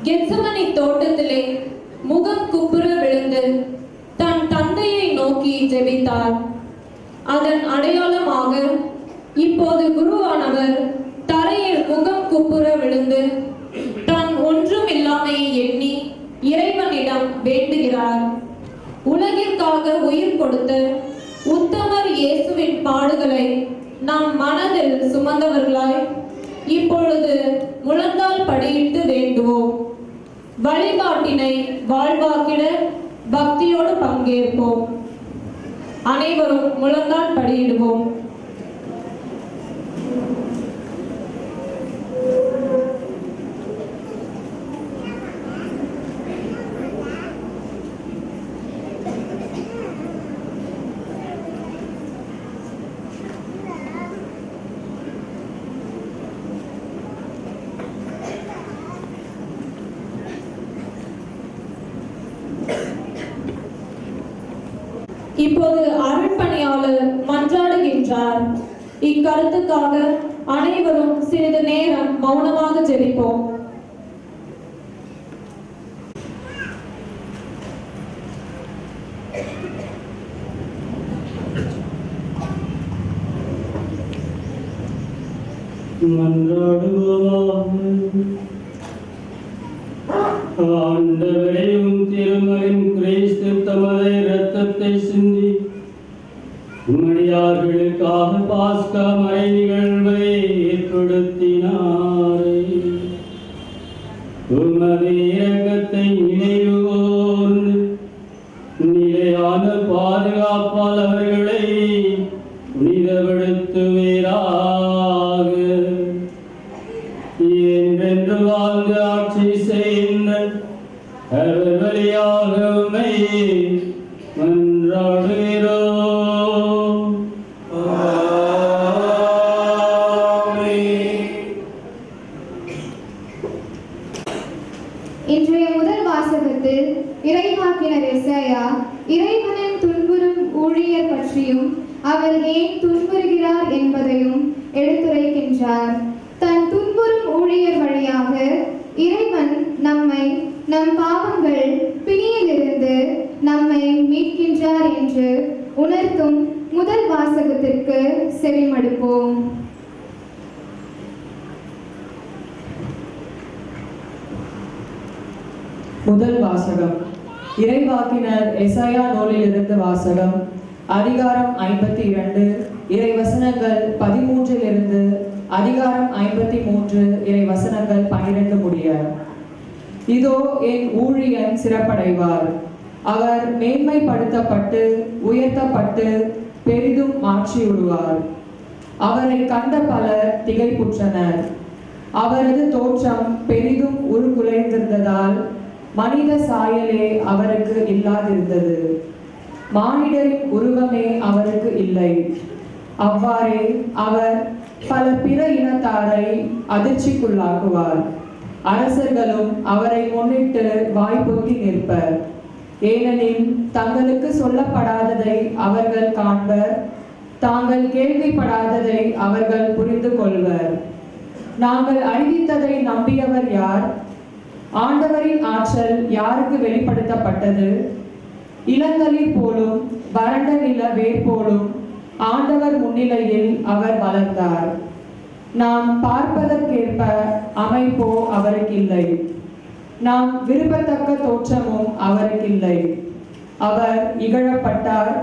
Gethsemane தோட்டத்திலே முகம் குப்புற விழுந்து தன் தந்தையை நோக்கி ஜெபித்தார். அதன் அடையாளமாக இப்போது குருவானவர் தரையில் முகம் குப்புற விழுந்து தன் ஒன்றும் இல்லாமையை எண்ணி இறைவனிடம் வேண்டுகிறார். உலகிற்காக உயிர் கொடுத்த உத்தமர் இயேசுவின் பாடுகளை நாம் மனதில் சுமந்தவர்களாய் இப்பொழுது முழங்கால் படியிட்டு வேண்டுவோம். வழிகாட்டினை வாழ்வாக்கிட பக்தியோடு பங்கேற்போம். அனைவரும் முழங்கால் படியிடுவோம். இப்போது அருட்பணியாளர் மன்றாடுகின்றார். இக்கருத்துக்காக அனைவரும் சிறிது நேரம் மௌனமாக ஜெபிப்போம். ஆண்டவரையும் திருமகன் கிறிஸ்து தமது இரத்தத்தை சிந்தி மடியார்களுக்காக பாஸ்கா மறை நிகழ்வை ஏற்படுத்தினாரே. உமது இரக்கத்தை நினைவு கூர்ந்து நிலையான பாதுகாப்பால் அவர்களை புனிதப்படுத்துவீராக. என்றென்று வாழ்ந்து ஆட்சி செய்கின்ற அவர் வழியாக உம்மை மன்றாடுகிறோம். இன்றைய முதல் வாசகத்தில் இறைவாக்கினர் எசாயா இறைவனின் துன்புறும் ஊழியர் பற்றியும் அவர் ஏன் துன்புறுகிறார் என்பதையும் எடுத்துரைக்கின்றார். தன் துன்புறும் ஊழியர் வழியாக இறைவன் நம்மை நம் பாவங்கள் பிணியிலிருந்து நம்மை மீட்கின்றார் என்று உணர்த்தும் முதல் வாசகத்திற்கு செவிமடுப்போம். முதல் வாசகம் இறைவாக்கினர் எசாயா நூலிலிருந்து வாசகம். அதிகாரம் 52 இறைவசனங்கள் 13 அதிகாரம் 53 இறைவசனங்கள் 12 முடிய. இதோ என் ஊழியன் சிறப்படைவார், அவர் மேன்மைப்படுத்தப்பட்டு உயர்த்தப்பட்டு பெரிதும் மாற்றியுடுவார். அவரை கண்ட பலர் திகைப்புற்றனர். அவரது தோற்றம் பெரிதும் உருக்குலைந்திருந்ததால் மனித சாயலே அவருக்கு இல்லாதிருந்தது, மானிடரின் உருவமே அவருக்கு இல்லை. அவ்வாறே அவர் பல பிற இனத்தாரை அதிர்ச்சிக்குள்ளாக்குவார். அரசர்களும் அவரை முன்னிட்டு வாய்ப்பொங்கி நிற்பர். ஏனெனில் தங்களுக்கு சொல்லப்படாததை அவர்கள் காண்பர், தாங்கள் கேள்விப்படாததை அவர்கள் புரிந்து கொள்வர். நாங்கள் அறிவித்ததை நம்பியவர் யார்? ஆண்டவரின் ஆற்றல் யாருக்கு வெளிப்படுத்தப்பட்டது? இளங்கலில் போலும் வறண்ட நில வேர் போலும் ஆண்டவர் முன்னிலையில் அவர் வளர்ந்தார். நாம் பார்ப்பதற்கேற்ப அமைப்போ அவருக்கில்லை, நாம் விரும்பத்தக்க தோற்றமும் அவருக்கில்லை. அவர் இகழப்பட்டார்,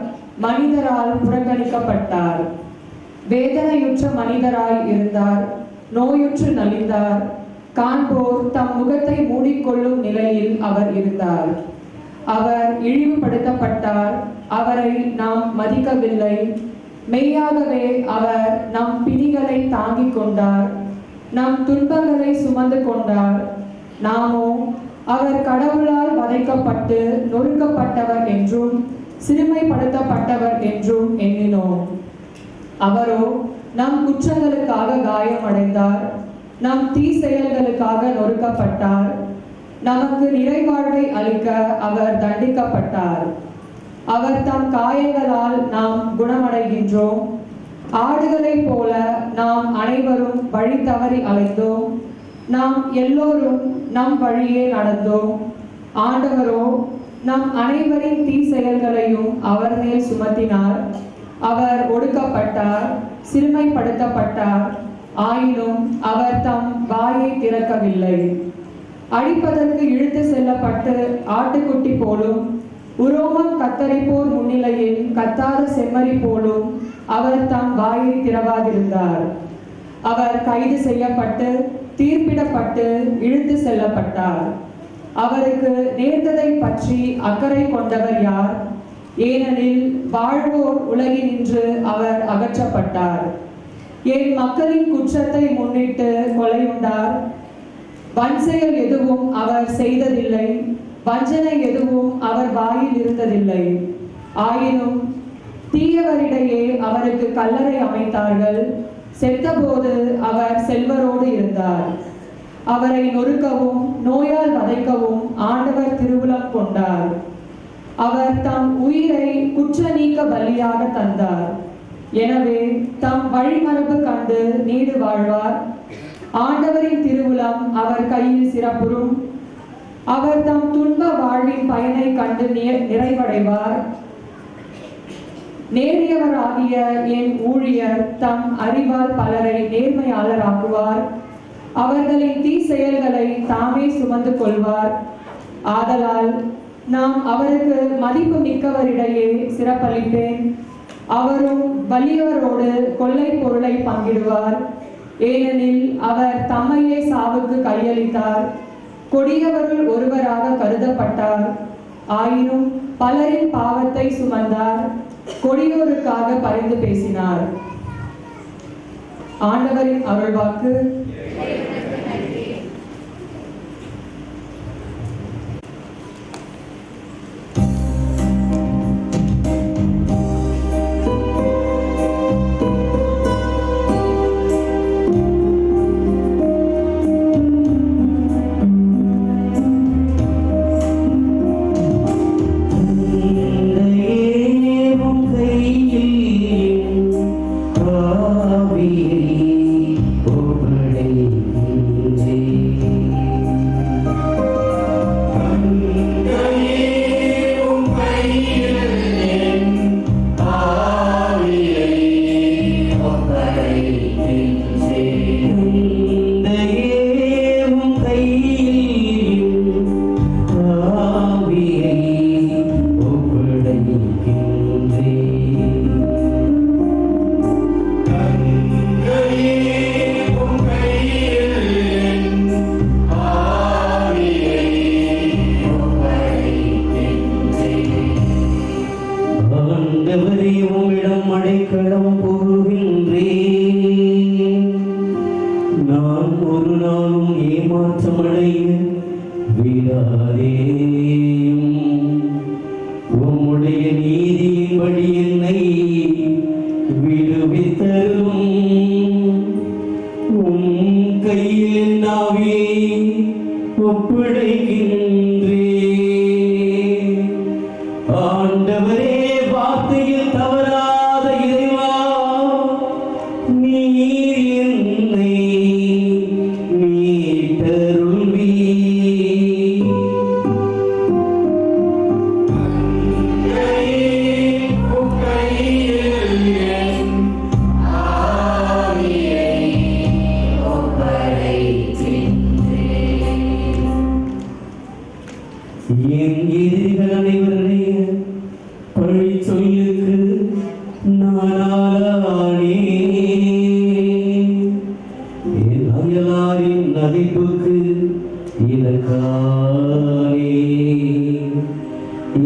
மனிதரால் புறக்கணிக்கப்பட்டார். வேதனையுற்ற மனிதராய் இருந்தார், நோயுற்று நலிந்தார். காண்போர் தம் முகத்தை மூடிக்கொள்ளும் நிலையில் அவர் இருந்தார். அவர் இழிவுபடுத்தப்பட்டார், அவரை நாம் மதிக்கவில்லை. மெய்யாகவே அவர் நம் பிணிகளை தாங்கிக் கொண்டார், நம் துன்பங்களை சுமந்து கொண்டார். நாமோ அவர் கடவுளால் வதைக்கப்பட்டு நொறுக்கப்பட்டவர் என்றும் சிறுமைப்படுத்தப்பட்டவர் என்றும் எண்ணினோம். அவரோ நம் குற்றங்களுக்காக காயமடைந்தார், நம் தீ செயல்களுக்காக நொறுக்கப்பட்டார். நமக்கு நிறைவாழ்வை அளிக்க அவர் தண்டிக்கப்பட்டார். அவர் தம் காயங்களால் நாம் குணமடைகின்றோம். ஆடுகளைப் போல நாம் அனைவரும் வழி தவறி அலைந்தோம். நாம் எல்லோரும் நம் வழியே நடந்தோம். ஆண்டவரோ நம் அனைவரின் தீ செயல்களையும் அவர் மேல் சுமத்தினார். அவர் ஒடுக்கப்பட்டார், சிறுமைப்படுத்தப்பட்டார். ஆயினும் அவர் தம் வாயை திறக்கவில்லை. அடிப்பதற்கு இழுத்து செல்லப்பட்டு ஆட்டுக்குட்டி போலும், உரோமம் கத்தரிப்போர் முன்னிலையில் கத்தாத செம்மறி போலும் அவர் தம் வாயை திறவாதிருந்தார். அவர் கைது செய்யப்பட்டு தீர்ப்பிடப்பட்டு இழுத்து செல்லப்பட்டார். அவருக்கு நேர்ந்ததை பற்றி அக்கறை கொண்டவர் யார்? ஏனெனில் வாழ்வோர் உலகினின்று அவர் அகற்றப்பட்டார். என் மக்களின் குற்றத்தை முன்னிட்டு கொலையுண்டார். வன்செயல் எதுவும் அவர் செய்ததில்லை, வஞ்சனை எதுவும் அவர் வாயில் இருந்ததில்லை. ஆயினும் தீயவரிடையே அவருக்கு கல்லறை அமைத்தார்கள். செத்தபோது அவர் செல்வரோடு இருந்தார். அவரை நொறுக்கவும் நோயால் வதைக்கவும் ஆண்டவர் திருவுளம் கொண்டார். அவர் தம் உயிரை குற்ற நீக்க பலியாக தந்தார். எனவே தம் வழிமரபு கண்டு நீடு வாழ்வார். ஆண்டவரின் திருவுளம் அவர் கையில் சிறப்புறும். அவர் தம் துன்ப வாழ்வின் பயனை கண்டு நிறைவடைவார். நேரியவராகிய என் ஊழியர் தம் அறிவால் பலரை நேர்மையாளராக்குவார். அவர்களின் தீ செயல்களை தாமே சுமந்து கொள்வார். ஆதலால் நாம் அவருக்கு மதிப்பு மிக்கவரிடையே சிறப்பளிப்பேன். அவரும் வலியவரோடு கொள்ளை பொருளை பங்கிடுவார். ஏனெனில் அவர் தம்மையே சாவுக்கு கையளித்தார். கொடியவருள் ஒருவராக கருதப்பட்டார். ஆயினும் பலரின் பாவத்தை சுமந்தார். கொடியோருக்காக பரிந்து பேசினார். ஆண்டவரின் அருள்வாக்கு.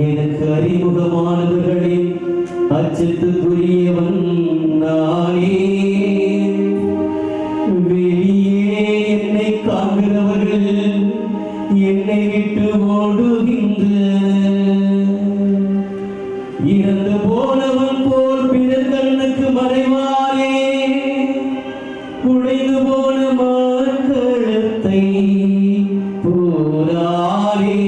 எனக்கு அறிமுகமானவர்களின் அச்சத்துக்குரியவன் நானே. வெளியே என்னை காண்கிறவர்கள் என்னை விட்டு ஓடுகின்ற இறந்து போனவன் போல் பிறர் கண்ணுக்கு மறைவாயே உடைந்து போன மார்க்கழத்தை போராலே.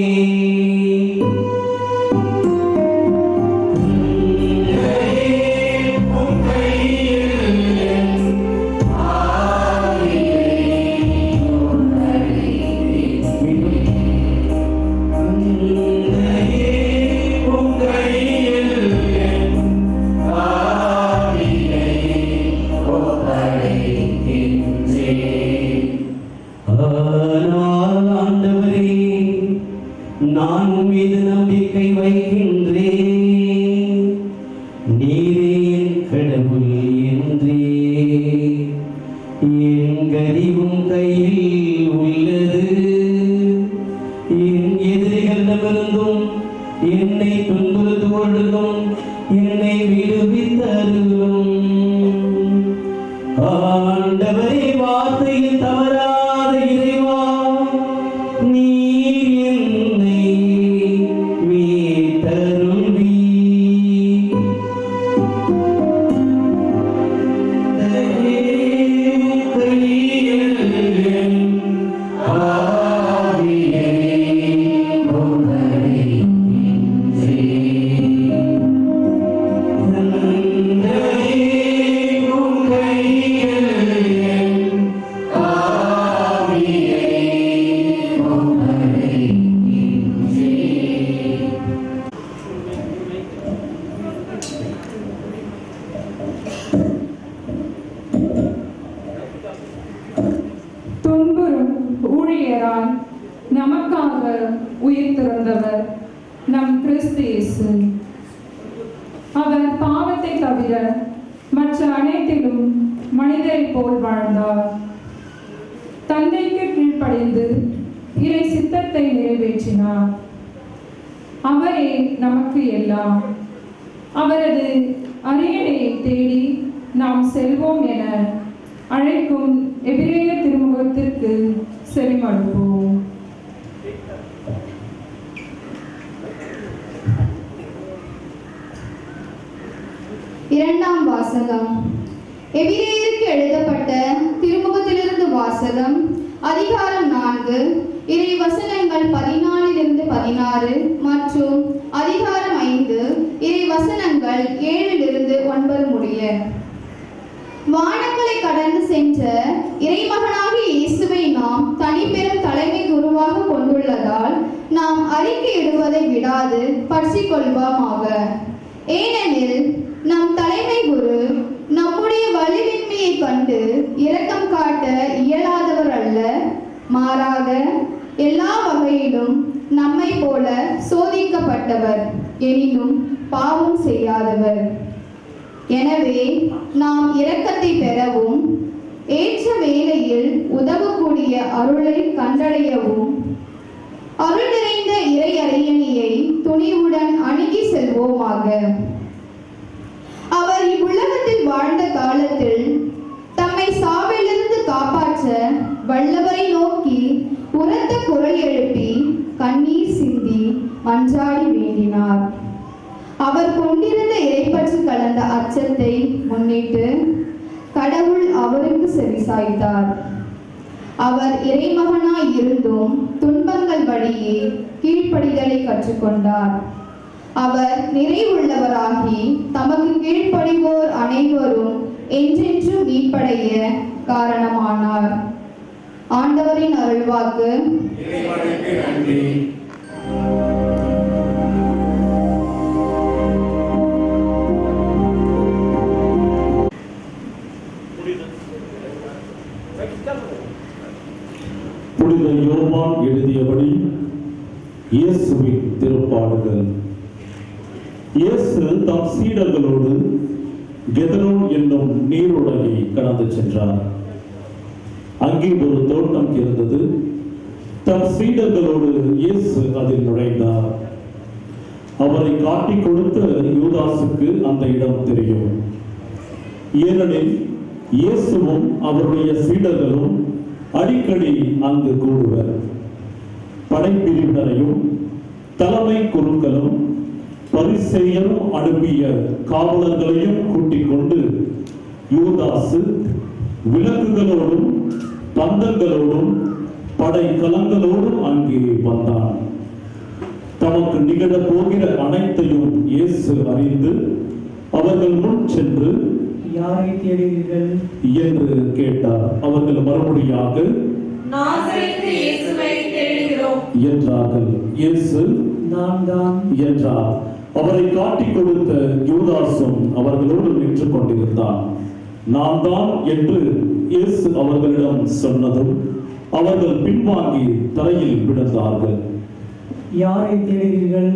ஆண்டவரே, நான் உன் மீது நம்பிக்கை வைக்கின்றேன். நீரே என் கடவுள் என்றே. என் கதிவும் கையில் உள்ளது. என் எதிரிகளிடமிருந்தும் என்னை துன்புறுத்துவோருக்கும் என்னை விடுவித்தருளும். ஆண்டவரே, வார்த்தையில் தவறாத இறைவா, நீர் என்னை மீட்டருள்வீர். துன்புறும் ஊழியராய் நமக்காக உயிர் திறந்தவர் நம் கிறிஸ்து இயேசு. அவர் பாவத்தை தவிர மற்ற அனைத்திலும் மனிதரைப் போல் வாழ்ந்தார். தந்தைக்கு கீழ்ப்படிந்து இறை சித்தத்தை நிறைவேற்றினார். அவரே நமக்கு எல்லாம். அவரது அரியணையை தேடி நாம் செல்வோம் என அழைக்கும் எபிரேய திருமுகத்திற்கு செவிமடுப்போம். இரண்டாம் வாசகம். எபிரேயருக்கு எழுதப்பட்ட திருமுகத்திலிருந்து வாசகம். அதிகாரம் 4, இறை வசனங்கள் 14 16 மற்றும் அதிகாரம் 5, இறை வசனங்கள் 7 9 முடிய. வானங்களை கடந்து சென்ற இறைமகனாகிய இயேசுவை நாம் தனிப்பெரும் தலைமை குருவாக கொண்டுள்ளதால் நாம் அறிக்கையிடுவதை விடாது பற்றிக் கொள்வோமாக. ஏனெனில் நம் தலைமை குரு நம்முடைய வலிவின்மையை கண்டு இரக்கம் காட்ட இயலாதவர் அல்ல, மாறாக எல்லா வகையிலும் நம்மை போல சோதிக்கப்பட்டவர், எனினும் பாவம் செய்யாதவர். எனவே நாம் இரக்கத்தை பெறவும் ஏற்ற வேளையில் உதவக்கூடிய அருளை கண்டடையவும் அருள் நிறைந்த இறை அரியணையை துணிவுடன் அணுகி செல்வோமாக. அவர் இவ்வுலகத்தில் வாழ்ந்த காலத்தில் தம்மை சாவிலிருந்து காப்பாற்ற வல்லவரை நோக்கி உரத்த குரல் எழுப்பி கண்ணீர் சிந்தி மன்றாடி வேண்டினார். அவர் கொண்டிருந்த இறைப்பற்று கலந்த அச்சத்தை முன்னிட்டு கடவுள் அவருக்கு செவிசாய்த்தார். அவர் இறைமகனாய் இருந்தும் துன்பங்கள் வழியே கீழ்ப்படிதலை கற்றுக்கொண்டார். அவர் நிறைவுள்ளவராகி தமக்கு கீழ்ப்படிவோர் அனைவரும் என்றென்றும் மீட்படைய காரணமானார். ஆண்டவரின் அருள்வாக்கு. புனித யோவான் எழுதியபடி இயேசுவின் திருப்பாடுகள். இயேசு தம் சீடர்களோடு கெதரோன் என்னும் நீரோடையை கடந்து சென்றார். அங்கே ஒரு தோட்டம் இருந்தது. தம் சீடர்களோடு இயேசு அதில் நுழைந்தார். அவரை காட்டிக் கொடுத்த யூதாசுக்கு அந்த இடம் தெரியும். ஏனெனில் இயேசுவும் அவருடைய சீடர்களும் அடிக்கடி அங்கு கூடுவர். படைப்பிரிவினரையும் தலைமை குருக்களும் பரிசேயரும் அனுப்பிய காவலர்களையும் கூட்டிக் கொண்டு யூதாசு விளக்குகளோடும் பந்தங்களோடும் படை கலங்களோடும் அங்கே வந்தான். தமக்கு நிகழ போகிற அனைத்தையும் இயேசு அறிந்து அவர்கள் முன் சென்று, யாரை தேடுகிறீர்கள் என்று கேட்டார். அவர்கள் மறுமொழியாக, நாசரேத்து இயேசுவை தேடுகிறோம் என்றார்கள். இயேசு, நான் தான் என்றார். அவரை காட்டிக் கொடுத்த யூதாசும் அவர்களோடு நின்று கொண்டிருந்தான். நான் தான் என்று இயேசு அவர்களிடம் சொன்னதும் அவர்கள் பின்வாங்கி தரையில் விழுந்தார்கள். யாரை தேடுகிறீர்கள்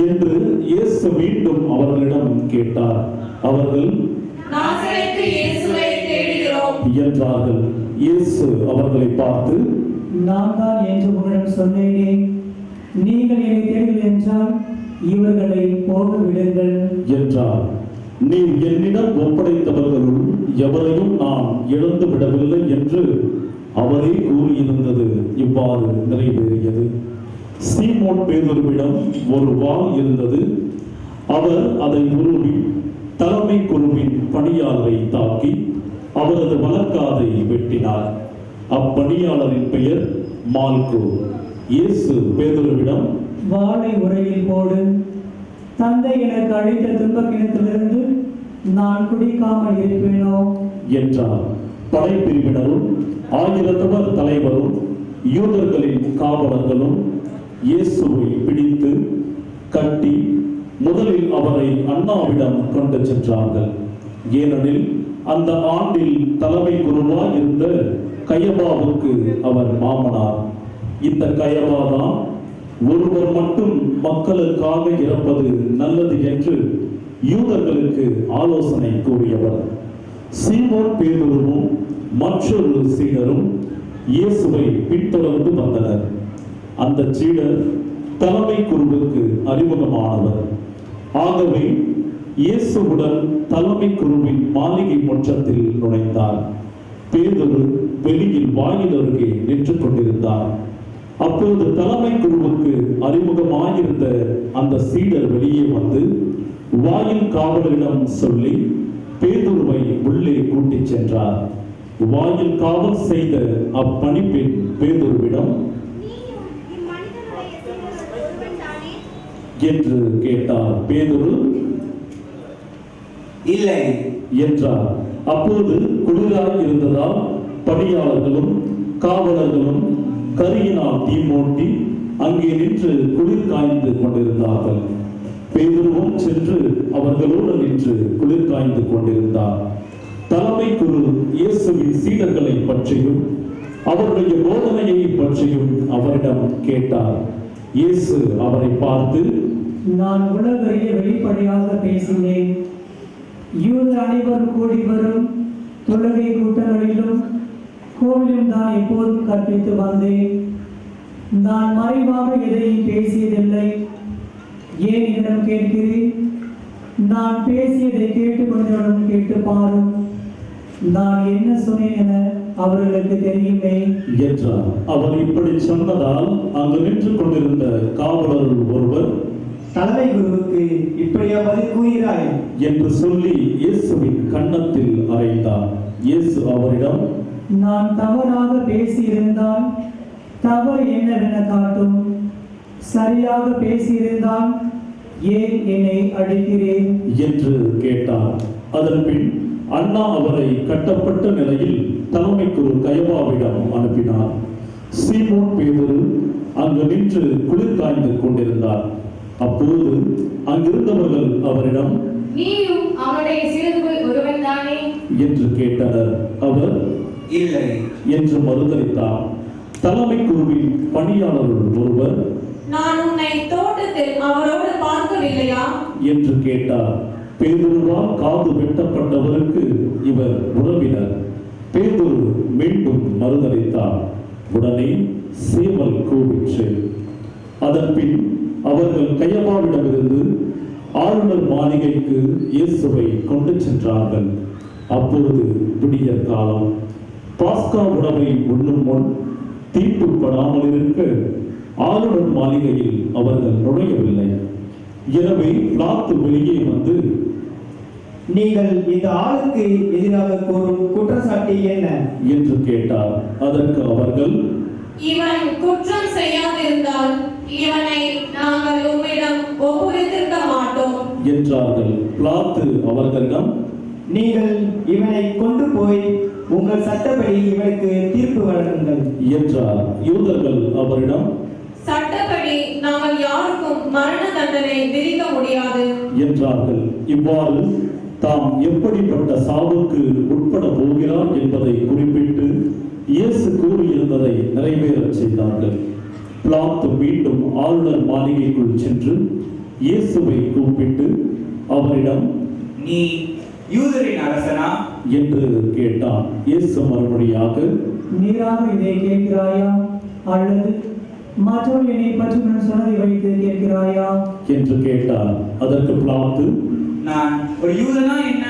என்று இயேசு மீண்டும் அவர்களிடம் கேட்டார். அவர்கள் நாசரேத்து இயேசுவை தேடுகிறோம் என்றார்கள். இயேசு அவர்களை பார்த்து, நான் தான் என்று உங்களிடம் சொன்னேனே, நீங்கள் என்னை தேடுங்கள் என்றால் இவர்களை போக விடுங்கள் என்றார். நீ என்னிடம் ஒப்படைத்தவர்களுள் எவரையும் நான் இழந்து விடவில்லை என்று அவரே கூறியிருந்தது இவ்வாறு நிறைவேறியது. சீமோன் பேதுருவிடம் ஒரு வாள் இருந்தது. அவர் அதை உருவி தலைமை குருவின் பணியாளரை தாக்கி அவரது வலக்காதை வெட்டினார். அப்பணியாளரின் பெயர் மால்கோ. இயேசு பேதுருவிடம், வாளை உரையில் போடு. தந்தை எனக்கு அழைத்த துன்பக் கிணத்திலிருந்து நான் குடிக்காமல் இருப்பேனோ என்றார். படைப்பிரிவினரும் 1000 தலைவரும் யூதர்களின் காவலர்களும் இயேசுவை பிடித்து கட்டி முதலில் அவரை அண்ணாவிடம் கொண்டு சென்றார்கள். ஏனெனில் அந்த ஆண்டில் தலைமை குருவாய் இருந்த கயபாவுக்கு அவர் மாமனார். இந்த கயபாதான் ஒருவர் மட்டும் மக்களுக்காக இறப்பது நல்லது என்று யூதர்களுக்கு ஆலோசனை கூறியவர். சீமோன் பேதுருவும் மற்றொரு சீடரும் இயேசுவை பின்தொடர்ந்து வந்தனர். அந்த சீடர் தலைமை குருவுக்கு அறிமுகமானவர். ஆகவே இயேசுவுடன் தலைமை குருவின் மாளிகை முற்றத்தில் நுழைந்தார். பேதுரு வெளியில் வாயில் அருகே நின்று கொண்டிருந்தார். அப்போது தலைமை குருவுக்கு அறிமுகமாயிருந்த அந்த சீடர் வெளியே வந்து வாயில் காவலரிடம் சொல்லி பேதுருவை உள்ளே கூட்டிச் சென்றார். வாயில் காவல் செய்த அப்பணிப்பெண் பேதுருவிடம் என்று கேட்டார். பேதுரு இல்லை என்றார். அப்போது குளிராய் இருந்ததால் பணியாளர்களும் காவலர்களும் கரியினால் தீ மூட்டி அங்கே நின்று குளிர் காய்ந்து கொண்டிருந்தார்கள். பேதுருவும் சென்று அவர்களோடு நின்று குளிர் காய்ந்து கொண்டிருந்தார். தலைமை குரு இயேசுவின் சீடர்களை பற்றியும் அவருடைய போதனையை பற்றியும் அவரிடம் கேட்டார். இயேசு அவரை பார்த்து, நான் உலகறிய வெளிப்படையாக பேசினேன். யூதர் அனைவரும் கூடி வரும் தொழுகை கூட்டங்களிலும் கோவிலும் தான் எப்போதும் கற்பித்து வந்தேன். நான் மறைவாக எதையும் பேசியதில்லை. ஏன் என்னிடம் கேட்கிறேன்? நான் பேசியதை கேட்டுக்கொண்டவரிடம் கேட்டு பாரும். நான் என்ன சொன்னேன் என அவர்களுக்கு தெரியுமே என்றார். அவர் இப்படி சொன்னதால் அங்கு நின்று கொண்டிருந்த காவலர் ஒருவர், தலைமை குருவுக்கு இப்படியா பதில் கூறுகிறாய் என்று சொல்லி இயேசுவின் கன்னத்தில் அறைந்தார். இயேசு அவரிடம், நான் தவறாக பேசியிருந்தால் தவறு என்னவென காட்டும். சரியாக பேசியிருந்தால் ஏன் என்னை அடிக்கிறேன் என்று கேட்டார். அதன் பின் அண்ணா அவரை கட்டப்பட்ட நிலையில் தலைமை குரு கயபாவிடம் அனுப்பினார். சீமோன் பேதுரு அங்கு நின்று குளிர் காய்ந்து கொண்டிருந்தார். அப்போது அங்கிருந்தவர்கள் அவரிடம், நீயும் அவனுடைய சீடர்களுள் ஒருவன் தானே என்று கேட்டனர். அவர் இல்லை என்று மறுதளித்தார். தலைமை குருவின் பணியாளர்கள் ஒருவர், நான் உன்னை தோட்டத்தில் அவரோடு பார்க்கவில்லையா என்று கேட்டார். பேதுருவால் காது வெட்டப்பட்டவருக்கு இவர் உறவினர். பேதுரு மீண்டும் மறுதளித்தார். உடனே சேவல் கூவிற்று. அதன் பின் அவர்கள் கயபாவிடமிருந்து ஆளுநர் மாளிகைக்கு இயேசுவை கொண்டு சென்றார்கள். அப்பொழுது விடியற் காலம். பாஸ்கா உணவை உண்ணும் முன் தீட்டுப்படாமல் இருக்க ஆளுநர் மாளிகையில் அவர்கள் நுழையவில்லை. எனவே பிலாத்து வெளியே வந்து, நீங்கள் இந்த ஆளுக்கு எதிராக கூறும் குற்றச்சாட்டு என்ன என்று கேட்டார். அதற்கு அவர்கள், இவன் குற்றம் செய்யாதிருந்தால் இவனை நாங்கள் உம்மிடம் ஒப்புவித்திருக்க மாட்டோம் என்றார்கள். பிலாத்து அவர்களிடம், நீங்கள் இவனை கொண்டு போய் உங்கள் சட்டப்படி இவனுக்கு தீர்ப்பு வழங்குங்கள் என்றார். யூதர்கள் அவரிடம், சட்டப்படி நாங்கள் யாருக்கும் மரண தண்டனை விதிக்க முடியாது என்றார்கள். இவ்வாறு தாம் எப்படிப்பட்ட சாவுக்கு உட்பட போகிறார் என்பதை குறிப்பிட்டு இயேசு கூறியிருந்ததை நிறைவேறச் செய்தார்கள். பிலாத்து மீண்டும் ஆளுநர் மாளிகைக்குள் சென்று இயேசுவை கூப்பிட்டு அவரிடம், நீ யூதரின் அரசனா என்று கேட்டான். இயேசு மறுபடியாக, நீராக இதை கேட்கிறாயா அல்லது மற்றவர்கள் என்னை பற்றி நான் சொன்னதை வைத்து கேட்கிறாயா என்று கேட்டார். அதற்கு பிலாத்து, நான் ஒரு யூதனா என்ன?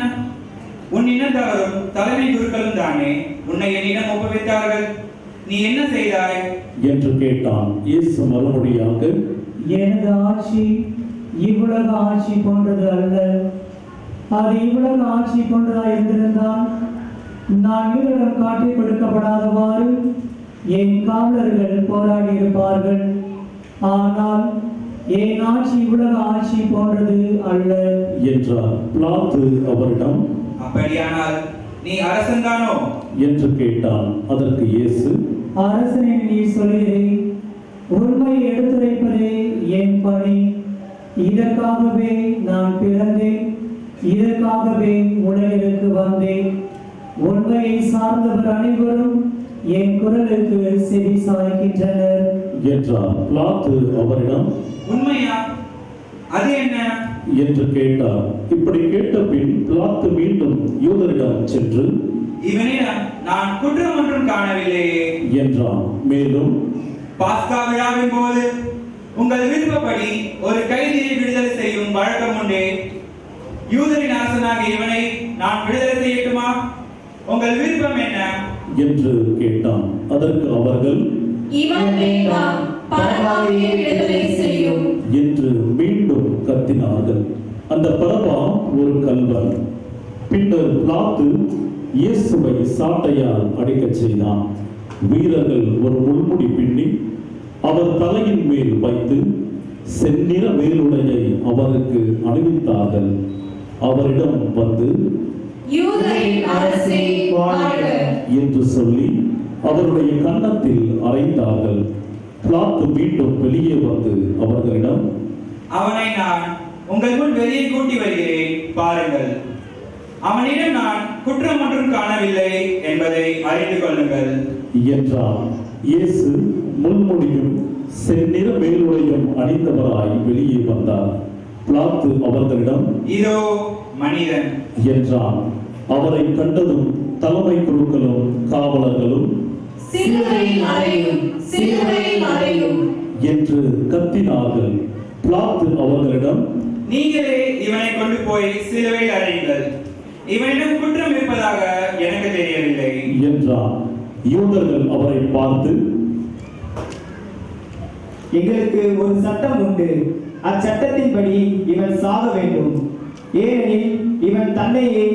உன் இனத்தவரும் தலைமை குருக்களும் தானே உன்னை என்னிடம் ஒப்புவித்தார்கள். நீ என்ன செய்தாய் என்று கேட்டான். இயேசு மறுபடியாக, எனது ஆட்சி இவ்வுலக ஆட்சி போன்றது அல்ல. அது இவ்வுலக ஆட்சி போன்றதா இருந்திருந்தால் நான் யூதரிடம் காட்டிக் கொடுக்கப்படாதவாறு என் காவலர்கள் போராடி இருப்பார்கள். ஆனால் என் ஆட்சி இவ்வுலக ஆட்சி போன்றது அல்ல என்றார். பிலாத்து அவரிடம், அப்படியானால் நீ அரசன்தானோ என்று கேட்டான். அதற்கு இயேசு, அரசனை நீ சொல்கிறேன். உண்மையை எடுத்துரைப்பதே என் பணி. இதற்காகவே நான் பிறந்தேன், இதற்காகவே உலகிற்கு வந்தேன். உண்மையை சார்ந்தவர் அனைவரும் என் குரலுக்கு செவி சாய்க்கின்றனர் என்றார். பிலாத்து அவரிடம், உண்மையா? அது என்ன என்று கேட்டார். இப்படி கேட்ட பின் பிலாத்து மீண்டும் யூதரிடம் சென்று, இவனிடம் நான் குற்றம் ஒன்றும் காணவில்லையே என்றான். மேலும், பாஸ்கா விழாவின் போது உங்கள் விருப்பப்படி ஒரு கைதியை விடுதலை செய்யும் வழக்கம் உண்டே. யூதரின் அரசனாக இவனை நான் விடுதலை செய்யட்டுமா? உங்கள் விருப்பம் என்ன என்று கேட்டான். அதற்கு அவர்கள், இவன் வேண்டாம், பரபாவை விடுதலை செய்யும் என்று மீண்டும் கத்தினார்கள். அந்த பரபா ஒரு கல்வன். பின்னர் பிலாத்து இயேசுவை சாட்டையால் அடிக்கச் செய்தான். வீரர்கள் ஒரு முள்முடி பின்னி அவர் தலையின் மேல் வைத்து செந்நிற மேலுடையை அவருக்கு அணிவித்தார்கள். அவரிடம் வந்து, யூதரின் அரசே வாழ்க என்று சொல்லி அவருடைய கன்னத்தில் அறைந்தார்கள். பிலாத்து மீண்டும் வெளியே வந்து அவர்களிடம், அவனை நான் உங்கள் முன் வெளியே கூட்டி வருகிறேன், பாருங்கள். அவனிடம் நான் குற்றம் ஒன்றும் காணவில்லை என்பதை அறிந்து கொள்ளுங்கள் என்றார். இயேசு முள்முடியும் செந்நிற மேலுடையும் அணிந்தவராய் வெளியே வந்தார். பிலாத்து அவர்களிடம், இதோ மனிதன் என்றான். அவரை கண்டதும் தலைமை குருக்களும் காவலர்களும் சிலுவையில் அறையும், சிலுவையில் அறையும் என்று கத்தினார்கள். பிலாத்து அவர்களிடம், நீங்களே இவனை கொண்டு போய் சிலுவையில் அறையுங்கள். இவனிடம் குற்றம் இருப்பதாக எனக்கு தெரியவில்லை என்றார். யூதர்கள் அவரை பார்த்து, எங்களுக்கு ஒரு சட்டம் உண்டு, அச்சட்டத்தின்படி இவன் சாக வேண்டும். ஏனெனில் இவன் தன்னையே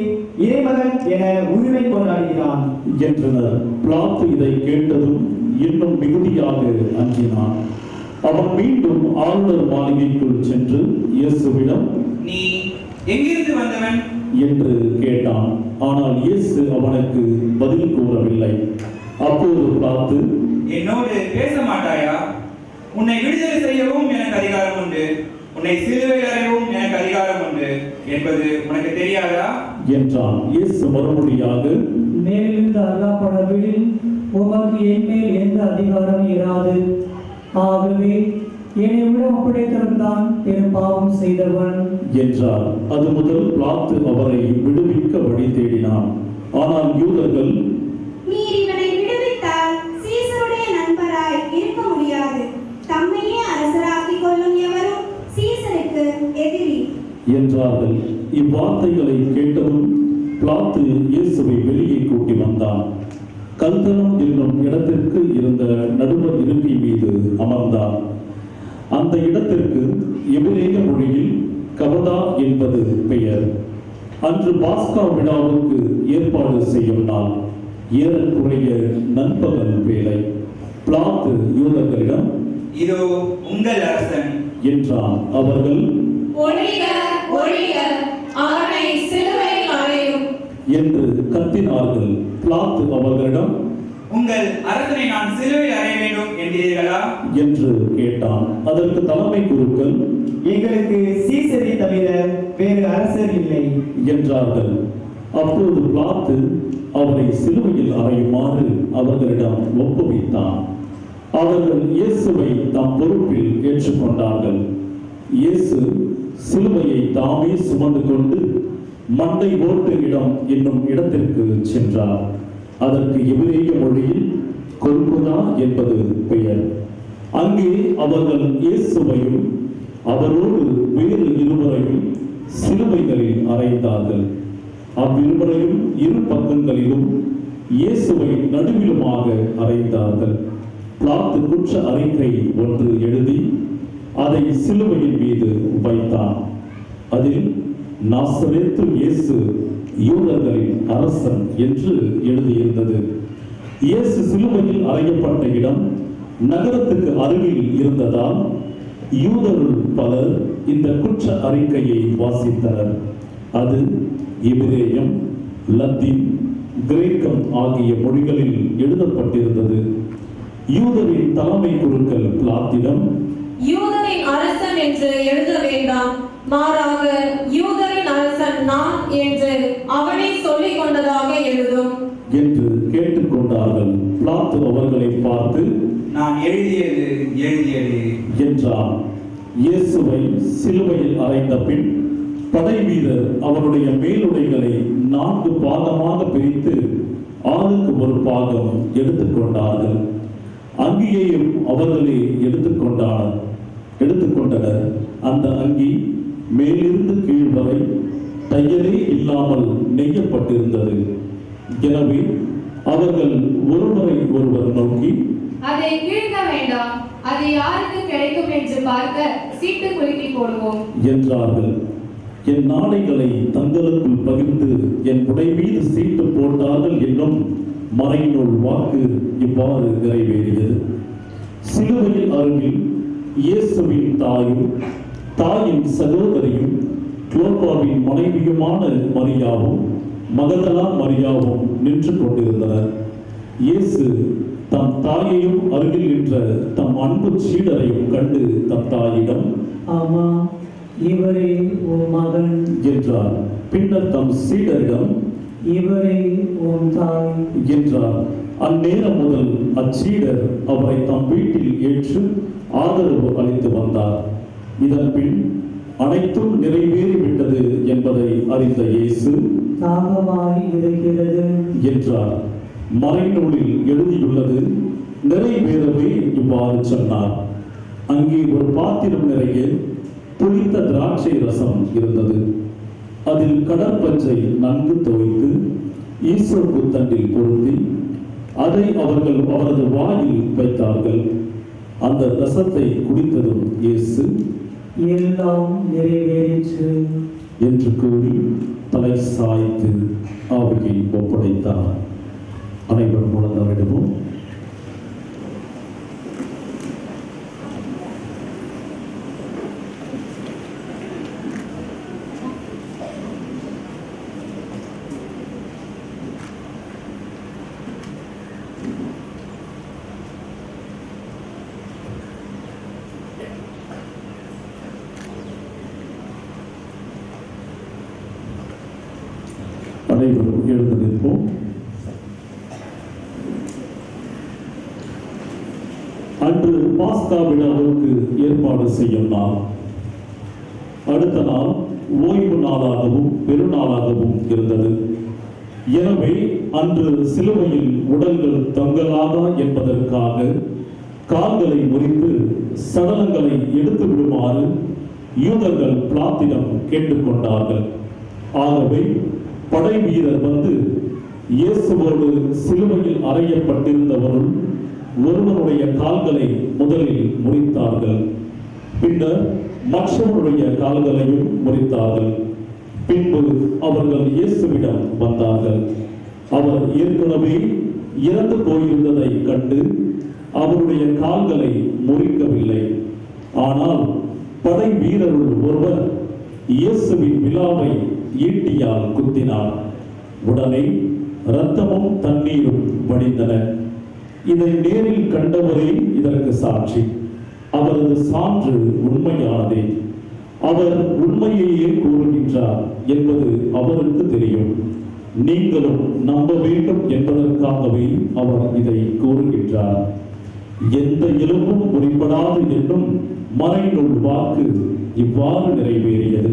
இறைமகன் என உரிமை கொண்டாடுகிறான் என்றனர். பிலாத்து இதை கேட்டதும் இன்னும் மிகுதியாக அஞ்சினான். அவன் மீண்டும் ஆளுநர் மாளிகைக்குள் சென்று இயேசுவிடம், நீ எங்கிருந்து வந்தவன் என்று கேட்டான். ஆனால் இயேசு அவனுக்கு பதில் கூறவில்லை. அப்போது பிலாத்து, என்னோடு பேச மாட்டாயா? உன்னை விடுதலை செய்யவும் எனக்கு அதிகாரம் உண்டு, உன்னை சிலுவையில் அறையவும் எனக்கு அதிகாரம் உண்டு என்பது உனக்கு தெரியாதா என்றான். இயேசு மறுமொழியாக, மேலிருந்து அல்லாப்படவிடில் உமக்கு என் மேல் எந்த அதிகாரம் இராது. ஆகவே என்னை விட ஒப்படைத்தவன் தான் பெரும் பாவம் செய்தவன் என்றார். அது முதல் பிலாத்து அவரை விடுவிக்க வழி தேடினான். ஆனால் யூதர்கள், நீர் இவனை விடுவித்தால் சீசருடைய நண்பராய் இருக்க முடியாது. தம்மையே அரசராக்கிக் கொள்ளும் எவரும் சீசருக்கு எதிரி என்றார்கள். இவ்வார்த்தைகளை கேட்டதும் பிலாத்து இயேசுவை வெளியே கூட்டி வந்தான். கல்தலம் என்னும் இடத்திற்கு இருந்த நடுவர் இருக்கை மீது அமர்ந்தான். அந்த இடத்திற்கு எபிரேய மொழியில் கபதா என்பது பெயர். அன்று பாஸ்கா விழாவுக்கு ஏற்பாடு செய்யும் நாள். ஏறக்குறைய நண்பகல் வேலை. பிலாத்து யூதர்களிடம், இதோ உங்கள் அரசன் என்றான். அவர்கள், ஒழிக ஒழிக, அவனை சிலுவையில் அறையும் என்று கத்தினார்கள். பிலாத்து அவர்களிடம், உங்கள் அரசனை நான் சிலுவையில் அறைய வேண்டும் என்கிறீர்களா என்று கேட்டான். அதற்கு தலைமை குருக்கள், எங்களுக்கு சீசரை தவிர வேறு அரசர் இல்லை என்றார்கள். அப்போது பிலாத்து அவரை சிலுவையில் அறையுமாறு அவர்களிடம் ஒப்புவித்தான். அவர்கள் இயேசுவை தம் பொறுப்பில் ஏற்றுக்கொண்டார்கள். இயேசு சிலுவையை தாமே சுமந்து கொண்டு மண்டை ஓட்டு இடம் என்னும் இடத்திற்கு சென்றார். அதற்கு எபிரேய மொழியில் கொல்கொதா என்பது பெயர். அங்கே அவர்கள் இயேசுவையும் அவரோடு வேறு இருவரையும் சிலுவைகளில் அறைந்தார்கள். அவ்விருவரையும் இரு பக்கங்களிலும் இயேசுவை நடுவிலுமாக அறைந்தார்கள். பிலாத்து குற்ற அறிக்கை ஒன்று எழுதி அதை சிலுவையின் மீது வைத்தான். அதில் நாசரேத்து இயேசு யூதர்களின் அரசன் என்று எழுதியிருந்தது. இயேசு சிலுவையில் அறையப்பட்ட இடம் நகரத்துக்கு அருகில் இருந்ததால் யூதருள் பலர் இந்த குற்ற அறிக்கையை வாசித்தனர். அது எபிரேயம், லத்தீன், கிரேக்கம் ஆகிய மொழிகளில் எழுதப்பட்டிருந்தது. யூதரின் தலைமை குருக்கள் பிலாத்திடம், யூதரின் அரசன் என்று எழுத வேண்டாம், மாறாக யூதரின் அரசன் நான் என்று அவனே சொல்லிக் கொண்டதாக எழுதும் என்று கேட்டுக்கொண்டார்கள். பிலாத்து அவர்களை பார்த்து, நான் எழுதியது என்றான். இயேசுவை சிலுவையில் அறைந்த பின் படை வீரர் அவருடைய மேலுடைகளை 4 பாகமாக பிரித்து ஆளுக்கு ஒரு பாகம் எடுத்துக்கொண்டார்கள். அங்கியையும் அவர்களே எடுத்துக்கொண்டனர். அந்த அங்கி மேலிருந்து கீழ் வரை தையலே இல்லாமல் நெய்யப்பட்டிருந்தது. எனவே அவர்கள் ஒருவரை ஒருவர் நோக்கி, அதை கிழிக்க வேண்டாம், அது யாருக்கு கிடைக்கும் என்று பார்க்க சீட்டு குலுக்கி போடுவோம் என்றார்கள். என் நாடைகளை தங்களுக்குள் பகிர்ந்து என் உடை மீது சீட்டு போட்டார்கள் என்னும் மறைநூல் வாக்கு இவ்வாறு நிறைவேறியது. சிலுவையில் அருகில் இயேசுவின் தாயும் தாயின் சகோதரியும் குளோபாவின் மனைவியுமான மரியாவும் மகதலா மரியாவும் நின்று கொண்டிருந்தனர். இயேசு தம் தாயையும் அருகில் நின்ற தம் அன்பு சீடரையும் கண்டு தம் தாயிடம், ஆமா, இவரே உன் மகன் என்றார். பின்னர் தம் சீடரிடம், இவரே உன் தாய் என்றார். அந்நேரம் முதல் அச்சீடர் அவரை தம் வீட்டில் ஏற்று ஆதரவு அளித்து வந்தார். இதன் பின் அனைத்தும் நிறைவேறிவிட்டது என்பதை அறிந்த இயேசு, தாகமாய் இருக்கிறது என்றார். மறைநூலில் எழுதியுள்ளது நிறைவேறவே இவ்வாறு சொன்னார். அங்கே ஒரு பாத்திரம் நிறைய புளித்த திராட்சை ரசம் இருந்தது. அதில் கடற்பஞ்சை நன்கு துவைத்து ஈசோப்பு தண்டில் பொருத்தி அதை அவர்கள் அவரது வாயில் வைத்தார்கள். அந்த ரசத்தை குடித்ததும் இயேசு, எல்லாம் நிறைவேறிற்று என்று கூறி தலை சாய்த்து ஆவியை ஒப்படைத்தார். அனைவரும் முழங்கவிடுவோம். அனைவரும் எழுந்து நிற்போம். அன்று பாஸ்கா விழாவுக்கு ஏற்பாடு செய்யும் நாள். அடுத்த நாள் ஓய்வு நாளாகவும் பெருநாளாகவும் இருந்தது. எனவே அன்று சிலுவையில் உடல்கள் தங்கலாதா என்பதற்காக கால்களை முறித்து சடலங்களை எடுத்து விடுமாறு யூதர்கள் பிலாத்திடம் கேட்டுக்கொண்டார்கள். ஆகவே படை வீரர் வந்து இயேசுவோடு சிலுவையில் அறையப்பட்டிருந்தவருள் ஒருவனுடைய கால்களை முதலில் முறித்தார்கள். பின்னர் மற்றவருடைய கால்களையும் முறித்தார்கள். பின்பு அவர்கள் இயேசுவிடம் வந்தார்கள். அவர் ஏற்கனவே இறந்து போயிருந்ததை கண்டு அவருடைய கால்களை முறிக்கவில்லை. ஆனால் படை வீரருள் ஒருவர் இயேசுவின் விலாவை ஈட்டியால் குத்தினார். உடனே இரத்தமும் தண்ணீரும் வடிந்தன. இதை நேரில் கண்டவரே இதற்கு சாட்சி. அவரது சான்று உண்மையானதே. அவர் உண்மையையே கூறுகின்றார் என்பது அவருக்கு தெரியும். நீங்களும் நம்ப வேண்டும் என்பதற்காகவே அவர் இதை கூறுகின்றார். எந்த எலும்பும் முறிப்படாது என்னும் மறைநூல் வாக்கு இவ்வாறு நிறைவேறியது.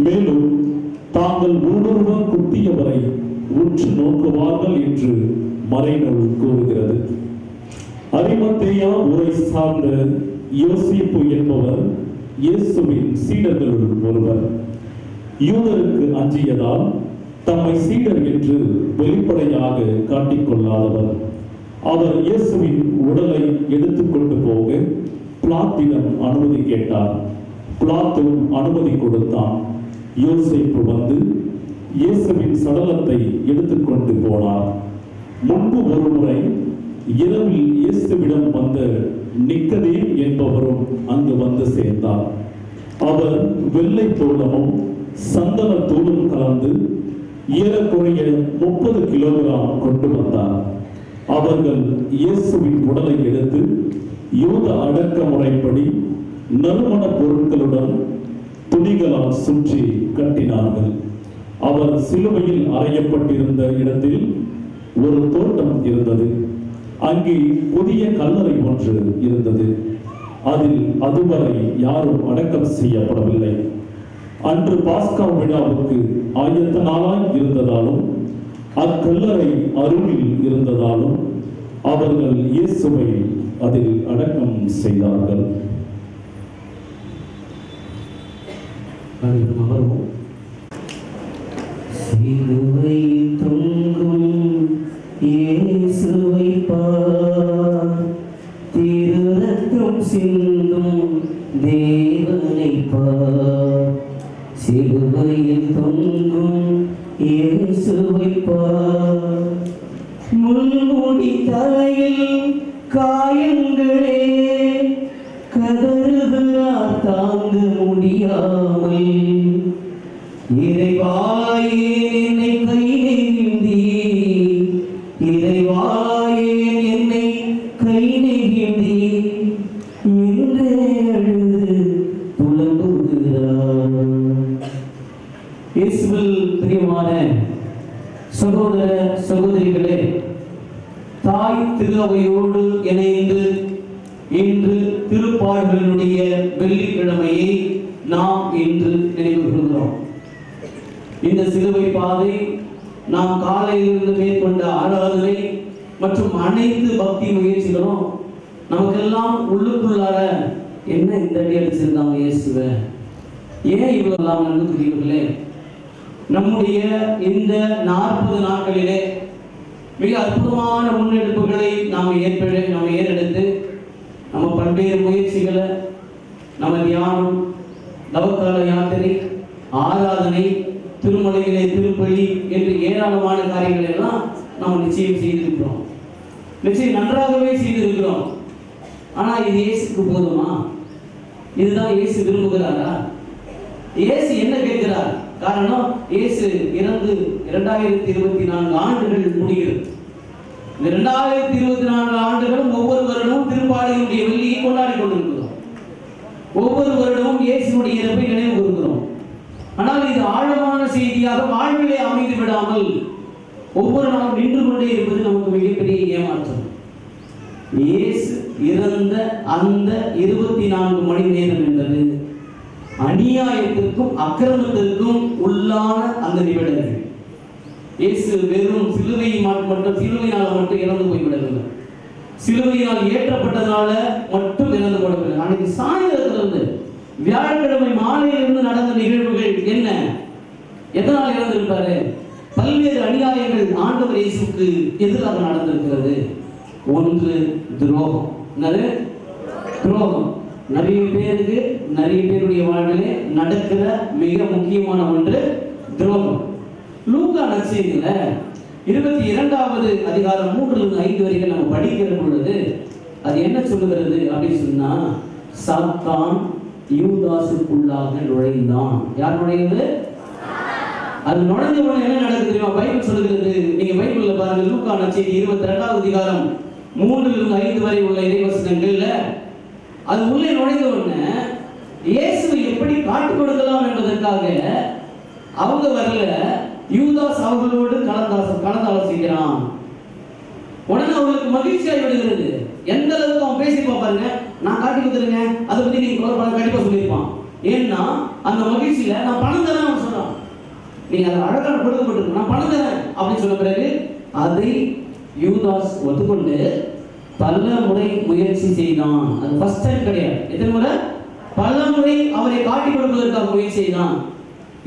மேலும் தாங்கள் ஊடுருவ குத்தியவரை உற்று நோக்குவார்கள் என்று மறைநூல் கூறுகிறது. அரிமத்தேயா ஊரை சார்ந்த யோசிப்பு என்பவர் இயேசுவின் சீடர்களுள் ஒருவர். யூதருக்கு அஞ்சியதால் தம்மை சீடர் என்று வெளிப்படையாக காட்டிக்கொள்ளாதவர். அவர் இயேசுவின் உடலை எடுத்துக்கொண்டு போக பிலாத்திடம் அனுமதி கேட்டார். பிலாத்தும் அனுமதி கொடுத்தான். யோசேப்பு வந்து இயேசுவின் சடலத்தை எடுத்துக்கொண்டு போனார். முன்பு ஒருமுறை இரவில் இயேசுவிடம் வந்த நிக்கதேம் என்பவரும் அங்கு வந்து சேர்ந்தார். அவர் வெள்ளை தோளமும் சந்தன தூளும் கலந்து ஏறக்குறைய 30 கிலோகிராம் கொண்டு வந்தார். அவர்கள் இயேசுவின் உடலை எடுத்து யூத அடக்க முறைப்படி நறுமண பொருட்களுடன் துணிகளால் சுற்றி கட்டினார்கள். அவர் சிலுவையில் அறையப்பட்டிருந்த இடத்தில் ஒரு தோட்டம் இருந்தது. அங்கே புதிய கல்லறை ஒன்று இருந்தது. அதில் அதுவரை யாரும் அடக்கம் செய்யப்படவில்லை. அன்று பாஸ்கா விழாவுக்கு ஆயத்த நாளாய் இருந்ததாலும் அக்கல்லறை அருகில் இருந்ததாலும் அவர்கள் இயேசுவை அதில் அடக்கம் செய்தார்கள். சிலுவையில் தொங்கும் இயேசுவை பார், திருரத்தம் சிந்தும் தேவனை பார். சிலுவையில் தொங்கும் இயேசுவை பார், முள்முடி தலையில் காயங்களே கதறுகிறார் தாங்க முடியாமல். இறைவாயே என்னை கை நெகிழ்ந்தி, இறைவாயே என்னை கை நெகிழ்ந்தி என்றே அழுது புலம்புகிறார். இயேசுவில் பிரியமான சகோதர சகோதரிகளே, தாய் திருவையோடு இணைந்து இன்று திருப்பாடல்களுடைய வெள்ளிக்கிழமையை நாம் இன்று நினைவு கூறுகிறோம். இந்த சிலுவை பாதை நாம் காலையிலிருந்து மேற்கொண்ட ஆராதனை மற்றும் அனைத்து பக்தி முயற்சிகளும் நமக்கெல்லாம் உள்ளுக்குள்ளார என்ன இந்த அடி அடிச்சிருந்தாங்க இயேசுவை, ஏன் இவ்வளவு அன்புக்குரியவர்களே, நம்முடைய இந்த 40 நாட்களிலே மிக அற்புதமான முன்னெடுப்புகளை நாம் ஏறெடுத்து நம்ம பல்வேறு முயற்சிகளை, நம்ம தியானம், தவக்கால யாத்திரை, ஆராதனை, திருமலையிலே திருப்பலி என்று ஏராளமான காரியங்களை எல்லாம் நாம் நிச்சயம் செய்திருக்கிறோம். நிச்சயம் நன்றாகவே செய்திருக்கிறோம். ஆனா இது இயேசுக்கு போதுமா? இதுதான் இயேசு விரும்புகிறாரா? இயேசு என்ன கேட்கிறார்? காரணம், இயேசு இறந்து 2024 ஆண்டுகள் முடிகிறது. இந்த 2024 ஆண்டுகளும் ஒவ்வொரு வருடமும் திருப்பாடையுடைய வெள்ளியை கொண்டாடி கொண்டிருக்கிறோம். ஒவ்வொரு வருடமும் இயேசுடைய இறப்பை நினைவு கூறுகிறோம். ஆனால் இது ஆழமான செய்தியாக வாழ்விலே அமைந்து விடாமல் ஒவ்வொரு நாளும் நின்று கொண்டே இருப்பது நமக்கு மிகப்பெரிய ஏமாற்றம். இயேசு இறந்த அந்த 24 மணி நேரம் என்பது அநியாயத்திற்கும் அக்கிரமத்திற்கும் உள்ளான அந்த நிமிடங்கள். இயேசு வெறும் சிலுவையினால் மட்டும் இறந்து போய்விடவில்லை. சிலுவையினால் ஏற்றப்பட்டதனால மட்டும் இறந்து போடவில்லை. அன்னைக்கு சாயந்திரத்திலிருந்து வியாழக்கிழமை மாலையிலிருந்து நடந்த நிகழ்வுகள் என்ன? எதனால் இறந்திருப்பாரு? பல்வேறு அநியாயங்கள் ஆண்டவர் இயேசுக்கு எதிராக நடந்திருக்கிறது. ஒன்று துரோகம். என்னது? துரோகம். நிறைய பேருடைய வாழ்விலே நடக்கிற மிக முக்கியமான ஒன்று துரோகம். லூக்கா நற்செய்தியில 22வது அதிகாரம் 3-5 வரைக்கும் நம்ம படிக்கிற பொழுது அது என்ன சொல்லுகிறது அப்படின்னு சொன்னா, சாத்தான் யூதாசுக்குள்ளாக நுழைந்தான். யார் நுழைந்தது? அது நுழைஞ்ச உடனே என்ன நடக்குது தெரியுமா? பைபிள் சொல்லுகிறது. நீங்க பைபிள்ல பாருங்க, லூக்கா நற்செய்தி 22வது அதிகாரம் 3-5 வரை உள்ள இறைவசனங்கள்ல அது உள்ளே நுழைந்த உடனே இயேசுவை எப்படி காட்டிக் கொடுக்கலாம் என்பதற்காக அவங்க வரல, யூதாஸ் அவர்களோடு கலந்தாலோசிக்கிறான். உடனே அவங்களுக்கு மகிழ்ச்சியாகி விடுகிறது. எந்த அளவுக்கு அவன் பேசியிருப்பான் பாருங்க. நான் காட்டி கொடுத்துருங்க, அதை பத்தி நீங்க பணம் கண்டிப்பா சொல்லியிருப்பான். ஏன்னா அந்த மகிழ்ச்சியில நான் பணம் தரேன் அவன் சொல்றான். நீங்க அதை அழகான கொடுக்கப்பட்டிருக்கு, நான் பணம் தரேன் அப்படின்னு சொன்ன பிறகு அதை யூதாஸ் ஒத்துக்கொண்டு பல முறை முயற்சி செய்தான். அது ஃபர்ஸ்ட் டைம் கிடையாது. எத்தனை முறை? பல முறை அவரை காட்டி கொடுப்பதற்காக முயற்சி செய்தான்.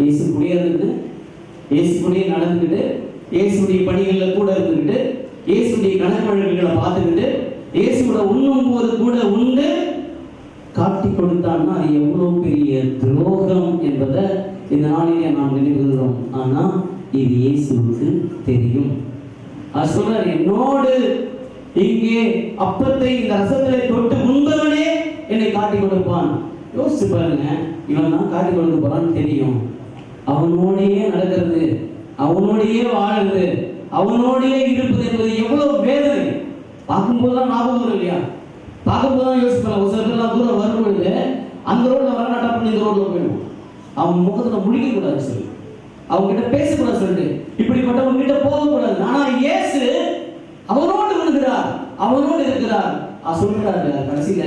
இயேசு கூடயே இருந்து, இயேசு கூடயே நடந்துக்கிட்டு, இயேசுடைய பணிகளில் கூட இருந்துக்கிட்டு, இயேசுடைய கணக்கு பார்த்துக்கிட்டு, இயேசுவோட உண்ணும் போது கூட உண்டு காட்டி கொடுத்தான்னா எவ்வளவு பெரிய துரோகம் என்பதை இந்த நாளிலே நாம் நினைவுகிறோம். ஆனா இது இயேசுவுக்கு தெரியும். அவர் சொல்றார், என்னோடு இங்கே அப்பத்தை இந்த ரசத்திலே தொட்டு உண்பவனே என்னை காட்டி கொடுப்பான். யோசிச்சு பாருங்க, இவன் தான் காட்டி கொடுக்க போறான்னு தெரியும். அவனோடையே நடக்கிறது, அவனோடையே வாழுறது, அவனோடையே இருப்பது என்பது எவ்வளவு வேதனை. பார்க்கும்போதுதான் ஞாபகம் வரும் இல்லையா? பார்க்கும்போதுதான் யோசிப்பாங்க. ஒரு சில பேர் தூரம் வரும்பொழுது அந்த ரோட்ல வர நட்டா பண்ணி இந்த ரோட்ல போயிடும். அவன் முகத்துல முடிக்க கூடாது சொல்லி, அவங்க கிட்ட பேசக்கூடாது சொல்லிட்டு, இப்படிப்பட்டவங்க கிட்ட போகக்கூடாது. ஆனா இயேசு அவனோடு விழுகிறார், அவனோடு இருக்கிறார். சொல்றாரு கடைசியில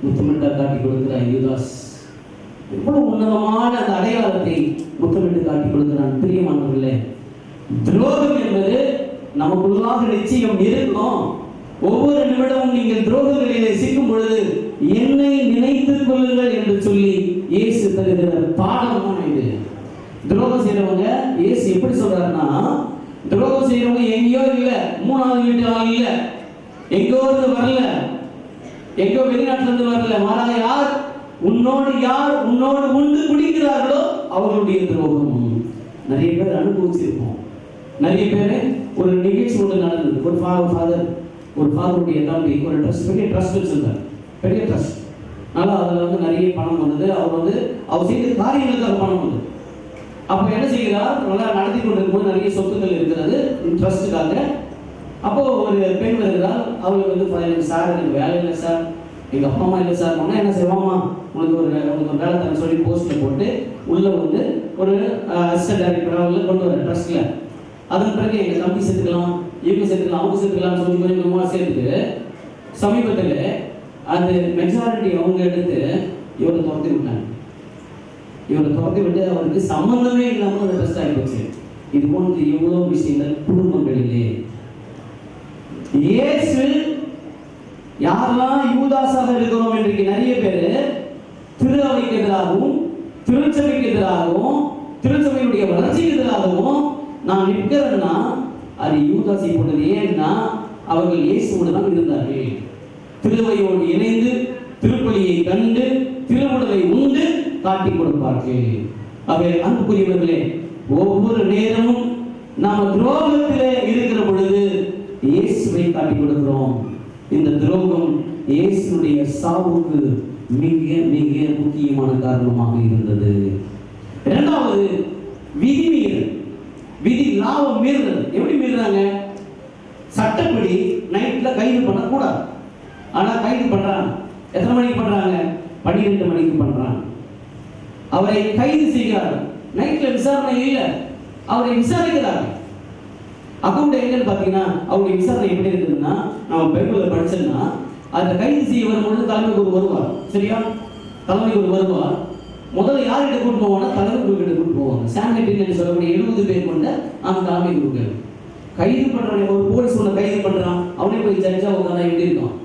முத்தமிட்டா காட்டி கொடுக்கிறார் யூதாஸ். எவ்வளவு உன்னதமான அந்த அடையாளத்தை முத்தமிட்டு காட்டி கொடுக்கிறான். பிரியமானவர்களே, துரோகம் என்பது நமக்குள்ளாக நிச்சயம் இருக்கும். ஒவ்வொரு நிமிடமும் நீங்கள் துரோகங்களிலே சிக்கும் பொழுது என்னை நினைத்துக் கொள்ளுங்கள் என்று சொல்லி இயேசு தருகிற பாடம் இது. துரோகம் செய்யறவங்க இயேசு எப்படி சொல்றாருன்னா, துரோகம் செய்யறவங்க எங்கேயோ இல்ல, மூணாவது வீட்டு ஆள் இல்ல, எங்கோ இருந்து வரல, எங்கோ வெளிநாட்டுல இருந்து வரல, மாறாக யார் உன்னோடு உண்டு குடிக்கிறார்களோ அவர்களுடைய துரோகம். நிறைய பேர் அனுபவிச்சிருப்போம். நிறைய பேர் ஒரு நிகழ்ச்சி ஒன்று நடந்தது. ஒரு ஃபாதருடைய தம்பி ஒரு ட்ரஸ்ட், பெரிய ட்ரஸ்ட் வச்சிருந்தார், பெரிய ட்ரஸ்ட். நல்லா அதில் நிறைய பணம் வந்தது. அவர் செய்த காரியங்களுக்காக பணம் வந்தது. அப்போ என்ன செய்கிறார், நல்லா நடத்தி கொண்டிருக்கும்போது நிறைய சொத்துக்கள் இருக்கிறது ட்ரஸ்ட்டுக்காக. அப்போ ஒரு பெண் வருகிறார். அவங்களுக்கு சார் எனக்கு வேலை இல்லை சார், எங்கள் அப்பா அம்மா இல்லை சார். சொன்னால் என்ன செய்வாமா, உங்களுக்கு ஒரு வேலை தரேன்னு சொல்லி போஸ்ட்டில் போட்டு உள்ளே ஒரு அசிஸ்டன்ட் டைரக்டராக கொண்டு வர ட்ரஸ்ட்டில். அதன் பிறகு எங்கள் தம்பி சேர்த்துக்கலாம், இவங்க சேர்த்துக்கலாம், அவங்க சேர்த்துக்கலாம்னு சொல்லி கொஞ்சம் கொஞ்சமாக சேர்த்துட்டு சமீபத்தில் அந்த மெஜாரிட்டி அவங்க எடுத்து இவரை துரத்தி விட்டாங்க. இவரை துரத்தி விட்டு அவருக்கு சம்பந்தமே இல்லாமல் அந்த ட்ரஸ்ட் ஆகிப்போச்சு. இது போன்று எவ்வளோ விஷயங்கள் குடும்பங்களிலே. இயேசு யாரெல்லாம் யூதாஸாக இருக்கிறோம் இன்றைக்கு நிறைய பேர் திரு அவைக்கு எதிராகவும், திருச்சபைக்கு எதிராகவும், திருச்சபையுடைய வளர்ச்சிக்கு எதிராகவும் நான் நிற்கிறேன்னா அது யூதாஸை போட்டது. ஏன்னா அவர்கள் இயேசுவோடு தான் இருந்தார்கள். திருவையோடு இணைந்து திருப்பலியை கண்டு திருவுடலை உண்டு காட்டி கொடுப்பார்கள். அவை அன்புக்குரியவர்களே, ஒவ்வொரு நேரமும் நாம் துரோகத்திலே இருக்கிற பொழுது இயேசுவை காட்டி கொடுக்கிறோம். இந்த துரோகம் இயேசுடைய சாவுக்கு மிக மிக முக்கியமான காரணமாக இருந்தது. இரண்டாவது, விதி மீறல். விதி லாபம் மீறுறது. எப்படி மீறுறாங்க? சட்டப்படி நைட்ல கைது பண்ணக்கூடாது, ஆனா கைது பண்றாங்க. எத்தனை மணிக்கு பண்றாங்க? 12 மணிக்கு பண்றாங்க. அவரை கைது செய்கிறார்கள். நைட்ல விசாரணை இல்லை, அவரை விசாரிக்கிறார்கள். அக்கௌண்ட் என்னன்னு பார்த்தீங்கன்னா அவருடைய விசாரணை எப்படி இருக்குதுன்னா, நம்ம பைபிள்ல படிச்சோம்னா அந்த கைது செய்ய வரும்பொழுது தலைமைக்கு ஒரு வருவார். சரியா? தலைமைக்கு ஒரு வருவார். முதல்ல யார்கிட்ட கூட்டு போவாங்கன்னா தலைமை குருக்கிட்ட கூட்டு போவாங்க. சானிட்டரி சொல்லக்கூடிய 70 பேர் கொண்ட அந்த தலைமை குருக்கள். கைது பண்றாங்க. ஒரு போலீஸ் ஒன்று கைது பண்றான், அவனே போய் ஜட்ஜா உட்காந்தா எப்படி இருக்கும்?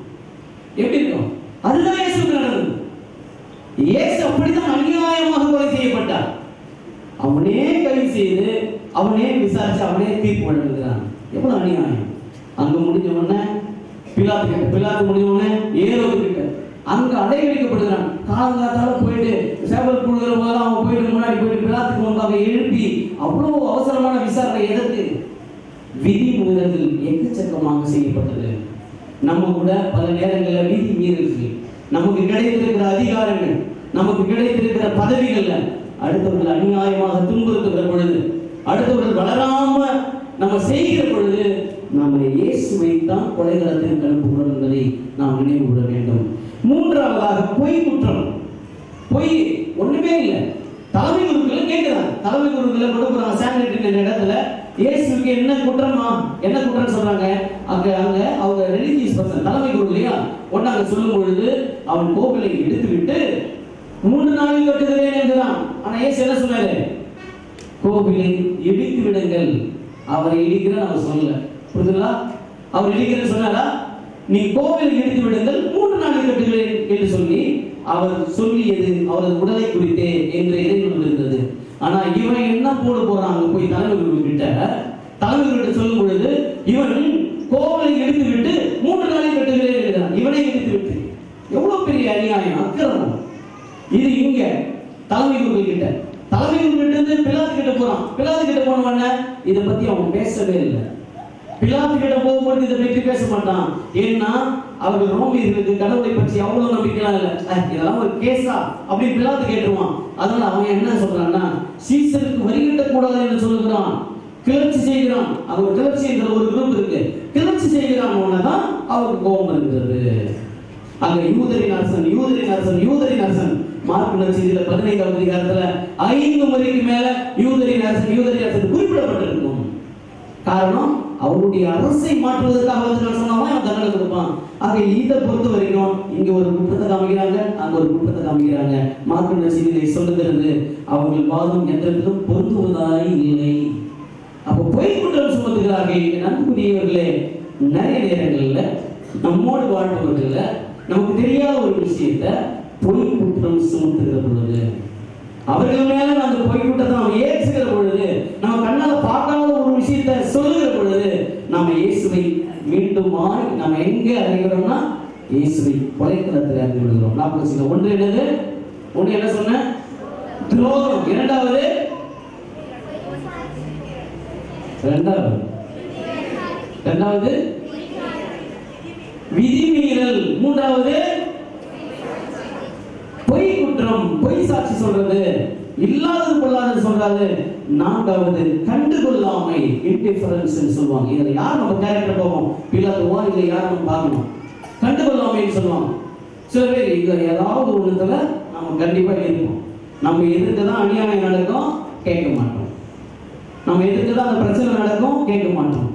எப்படி இருக்கும்? அதுதான் இயேசுக்கு நடந்தது. இயேசு அப்படிதான் அநியாயமாக கொலை செய்யப்பட்டார். அவனே கைது செய்து, அவனே விசாரிச்சு, அவனே தீர்ப்பு வழங்குகிறான். எவ்வளவு அநியாயம்! அங்க முடிஞ்ச உடனே பிலாத்து முடிஞ்ச உடனே ஏரோது கிட்ட அங்க அடை வைக்கப்படுகிறான். காலங்காத்தால போயிட்டு சேவல் கொடுக்கிற போது அவன் போயிட்டு முன்னாடி போயிட்டு பிலாத்துக்கு முன்பாக எழுப்பி அவ்வளவு அவசரமான விசாரணை. எதற்கு? விதி மீறல் எக்கச்சக்கமாக செய்யப்பட்டது. நம்ம கூட பல நேரங்களில் விதி மீறல்கள், நமக்கு கிடைத்திருக்கிற அதிகாரங்கள், நமக்கு கிடைத்திருக்கிற பதவிகள்ல அடுத்தவர்கள் அநியாயமாக துன்புறுத்துகிற பொழுது, அடுத்தவர்கள் வளராம நம்ம செய்கிற பொழுது நம்ம இயேசுவை தான் கொலைகளத்திற்கு அனுப்புகிறோம் என்பதை நாம் நினைவு கூற வேண்டும். மூன்றாவதாக பொய் குற்றம். பொய் ஒண்ணுமே இல்லை, தலைமை குருக்களை கேட்கிறாங்க. தலைமை குருக்களை கொடுக்குறாங்க சானிட்டரி இடத்துல இயேசுக்கு என்ன குற்றம் சொல்றாங்க. அங்க அவங்க ரிலிஜியஸ் பர்சன் தலைமை குரு இல்லையா, ஒன்னாங்க சொல்லும் பொழுது அவன் கோவிலை எடுத்து விட்டு 3 நாளில் கட்டுகிறேன் என்கிறான். ஆனா இயேசு என்ன சொன்னாரு? கோவிலை இடித்து விடுங்கள். அவரை இடிக்கிறான் அவர் சொல்லல, புரியுதுங்களா? அவர் இடிக்கிறேன்னு சொன்னாரா? நீ கோவிலை இடித்து விடுங்கள் 3 நாளில் கட்டுகிறேன் என்று சொல்லி அவர் சொல்லியது அவரது உடலை குறித்தே என்று இறைவன் இருந்தது. ஆனா இவன் என்ன போட போறாங்க போய் தலைவர்கிட்ட சொல்லும் பொழுது இவன் கோவிலை எடுத்து விட்டு 3 நாளில் கட்டுகிறேன் என்கிறான். இவனை எடுத்து விட்டு எவ்வளவு பெரிய அநியாயம், அக்கிரமம் இது. இங்க தலைமை குருக்கள் கிட்ட பிலாத்து கிட்ட போறான். பிலாத்து கிட்ட போனவன இதை பத்தி அவன் பேசவே இல்லை. பிலாத்து கிட்ட போகும்போது இதை பற்றி பேச மாட்டான். ஏன்னா அவர்கள் ரோமியர்களுக்கு கடவுளை பற்றி அவ்வளவு நம்பிக்கைலாம் இல்லை. இதெல்லாம் ஒரு கேஸா அப்படி பிலாத்து கேட்டுருவான். அதனால அவன் என்ன சொல்றான்னா, சீசருக்கு வரி கட்டக்கூடாது என்று சொல்லுகிறான், கிளர்ச்சி செய்கிறான். அது ஒரு கிளர்ச்சி என்ற ஒரு குரூப் இருக்கு, கிளர்ச்சி செய்கிறான். தான் அவருக்கு கோபம் இருக்கிறது. அங்க யூதரின் அரசன் மார்க் நற்செய்தியில 15வது அதிகாரத்துல 5 முறைக்கு மேல யூதரின் அரசன் குறிப்பிடப்பட்டிருக்கும். காரணம் அவருடைய அரசை மாற்றுவதற்காக வந்து சொன்னாலும் அவன் தண்டனை கொடுப்பான். ஆக இதை பொறுத்த வரைக்கும் இங்க ஒரு குற்றத்தை காமிக்கிறாங்க, அங்க ஒரு குற்றத்தை காமிக்கிறாங்க. மார்க் நற்செய்தியிலே சொல்லுகிறது அவர்கள் வாதம் எந்தத்திலும் பொருந்துவதாய் இல்லை. அப்போ பொய் குற்றம் சுமத்துகிறார்கள். நண்புரியவர்களே, நிறைய நேரங்கள்ல நம்மோடு வாழ்பவர்கள நமக்கு தெரியாத ஒரு விஷயத்தை பொய் குற்றம் சுமத்துகிற பொழுது, அவர்கள் மேல அந்த பொய் குற்றத்தை நாம் ஏற்றுகிற பொழுது, நம்ம கண்ணால பார்க்காத ஒரு விஷயத்தை சொல்லுகிற பொழுது, நம்ம இயேசுவை மீண்டுமாய் நம்ம எங்க அறிகிறோம்னா இயேசுவை கொலைக்களத்தில் அறிந்து விடுகிறோம். 40 ஒன்று என்னது? ஒன்று என்ன சொன்ன? துரோகம். இரண்டாவது விதிமீறல். மூன்றாவது பொய் குற்றம், பொய் சாட்சி சொல்றது, இல்லாதது பொல்லாதது சொல்றாரு. நான்காவது கண்டுகொள்ளாமை, இன்டிஃபரன்ஸ் சொல்லுவாங்க. இதுல யார் நம்ம கேரக்டர் போவோம், பிலாத்துவா இல்ல யார் நம்ம பார்க்கணும், கண்டுகொள்ளாமைன்னு சொல்லுவாங்க. சில பேர் இதுல ஏதாவது ஒண்ணுல நம்ம கண்டிப்பா இருப்போம். நம்ம எதிர்த்துதான் அநியாயம் நடக்கும், கேட்க மாட்டோம். நம்ம எதிர்த்துதான் அந்த பிரச்சனை நடக்கும், கேட்க மாட்டோம்.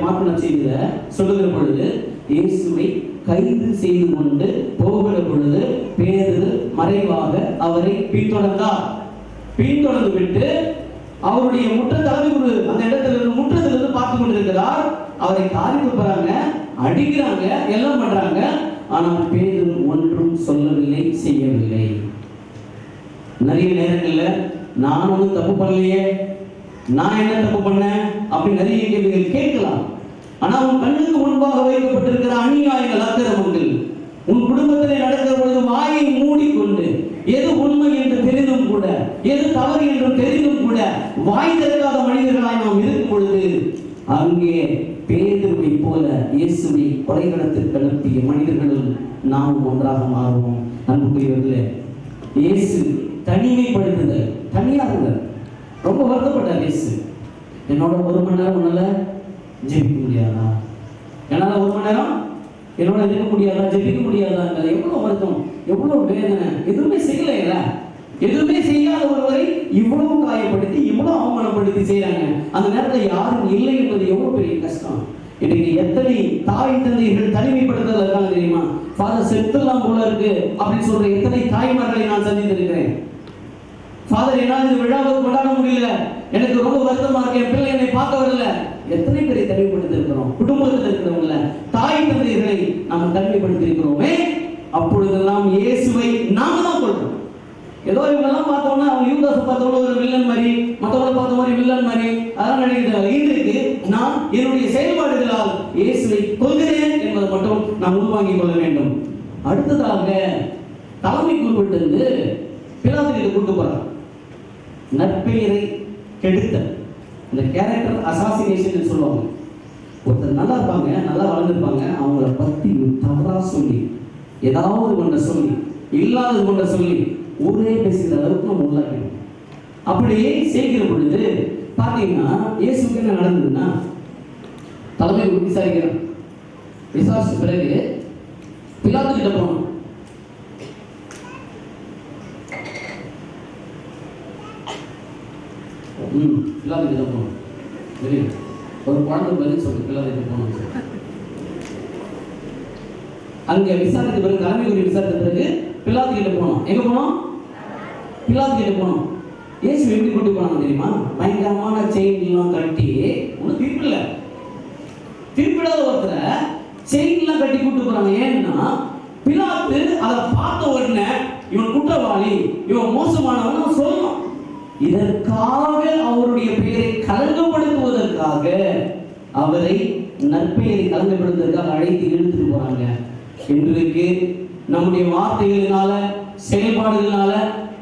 மார்க் நற்செய்தியில சொல்லுகிற பொழுது இயேசுவை கைது செய்து கொண்டு போகிற பொழுது பேதுரு மறைவாக அவரை பின்தொடர்ந்து விட்டு அவருடைய தலைமை அந்த முற்றத்திலிருந்து பார்த்து கொண்டிருக்கிறார். அவரை காரி துப்புறாங்க, அடிக்கிறாங்க, எல்லாம் பண்றாங்க. ஆனால் பேதுரு ஒன்றும் சொல்லவில்லை, செய்யவில்லை. நிறைய நேரங்கள்ல நான் ஒன்றும் தப்பு பண்ணலையே, நான் என்ன தப்பு பண்ணேன் அப்படி நிறைய கேள்விகள் கேட்கலாம். ஆனா உன் கண்ணுக்கு முன்பாக வைக்கப்பட்டிருக்கிற அநியாயங்கள், அக்கிரமங்கள், உன் குடும்பத்திலே நடக்கிற பொழுது வாயை மூடிக்கொண்டு எது உண்மை என்று தெரிந்தும் கூட, எது தவறு என்று தெரிந்தும் கூட வாய் திறக்காத மனிதர்களாய் நாம் இருக்கும் பொழுது அங்கே பேதுருவை போல இயேசுவை கொலைகளத்திற்கு அனுப்பிய மனிதர்களும் நாம் ஒன்றாக மாறுவோம். அன்புக்குரியவர்களே, இயேசு தனிமைப்படுத்துதல், தனியாகுதல் ரொம்ப வருத்தப்பட்டார். இயேசு என்னோட 1 மணி நேரம் உன்னால ஜெபிக்க முடியாதா, என்னால 1 மணி நேரம் என்னோட இருக்க முடியாதா, ஜெபிக்க முடியாதா, எவ்வளவு வருத்தம், எவ்வளவு வேதனை. எதுவுமே செய்யல, எதுவுமே செய்யாத ஒருவரை இவ்வளவு காயப்படுத்தி இவ்வளவு அவமானப்படுத்தி செய்யறாங்க. அந்த நேரத்தில் யாரும் இல்லை என்பது எவ்வளவு பெரிய கஷ்டம். இன்னைக்கு எத்தனை தாய் தந்தைகள் தனிமைப்படுத்தல் இருக்காங்க தெரியுமா? ஃபாதர் செத்துலாம் போல இருக்கு அப்படின்னு சொல்ற எத்தனை தாய்மார்களை நான் சந்தித்திருக்கிறேன். ஃபாதர் என்னால் இந்த விழாவை கொண்டாட முடியல, எனக்கு ரொம்ப வருத்தமா இருக்கு, என் பிள்ளை என்னை பார்க்க வரல. எத்தனை பேரை தனிமைப்படுத்தி இருக்கிறோம். குடும்பத்தில் இருக்கிறவங்கள தாய் தந்தைகளை நாம் தனிமைப்படுத்தி இருக்கிறோமே. அப்பொழுதெல்லாம் இயேசுவை நாம தான் கொள்றோம். ஏதோ இவங்கெல்லாம் பார்த்தோம்னா அவங்க யூதாஸ் பார்த்தோம்னா ஒரு வில்லன் மாதிரி, மற்றவங்களை பார்த்த மாதிரி வில்லன் மாதிரி அதெல்லாம் நினைக்கிறாங்க. இன்றைக்கு நான் என்னுடைய செயல்பாடுகளால் இயேசுவை கொள்கிறேன் என்பதை மட்டும் நாம் உள்வாங்கிக் கொள்ள வேண்டும். அடுத்ததாக தலைமை குருவிட்டிருந்து பிலாத்துக்கு கூட்டு போறாங்க. நற்பெயரை கெடுத்தல், இந்த கேரக்டர் அசாசினேஷன் சொல்லுவாங்க. ஒருத்தர் நல்லா இருப்பாங்க, நல்லா வளர்ந்துருப்பாங்க, அவங்கள பத்தி தவறா சொல்லி, ஏதாவது ஒன்றை சொல்லி, இல்லாதது ஒன்றை சொல்லி ஊரே பேசுகிற அளவுக்கு நம்ம உள்ளாக்கணும். அப்படியே செய்கிற பொழுது பார்த்தீங்கன்னா இயேசுக்கு என்ன நடந்ததுன்னா, தலைமை விசாரிக்கிறான். விசாரிச்ச பிறகு பிலாத்து கிட்ட போனோம். பிலாத்துக்கிட்ட தான் போகணும். சரி, ஒரு குழந்தை பதில் சொல்லு, பிலாத்துக்கிட்ட போகணும். அங்கே விசாரித்த பிறகு, தலைமை குறி விசாரித்த பிறகு பிலாத்துக்கிட்ட போனோம். எங்க போனோம்? பிலாத்துக்கிட்ட போனோம். இயேசு எப்படி கொண்டு போனாங்க தெரியுமா? பயங்கரமான செயின்லாம் கட்டி, ஒன்றும் திருப்பில்லை, திருப்பிடாத ஒருத்தரை செயின்லாம் கட்டி கூட்டு போறாங்க. ஏன்னா பிலாத்து அதை பார்த்த உடனே இவன் குற்றவாளி, இவன் மோசமானவன் சொல்லணும். இதற்காக அவருடைய பெயரை களங்கப்படுத்துவதற்காக, அவரை நற்பெயரை களங்கப்படுத்துவதற்காக அழைத்து இழுத்துட்டு போறாங்க. இன்றைக்கு நம்முடைய வார்த்தைகளினால, செயல்பாடுகளினால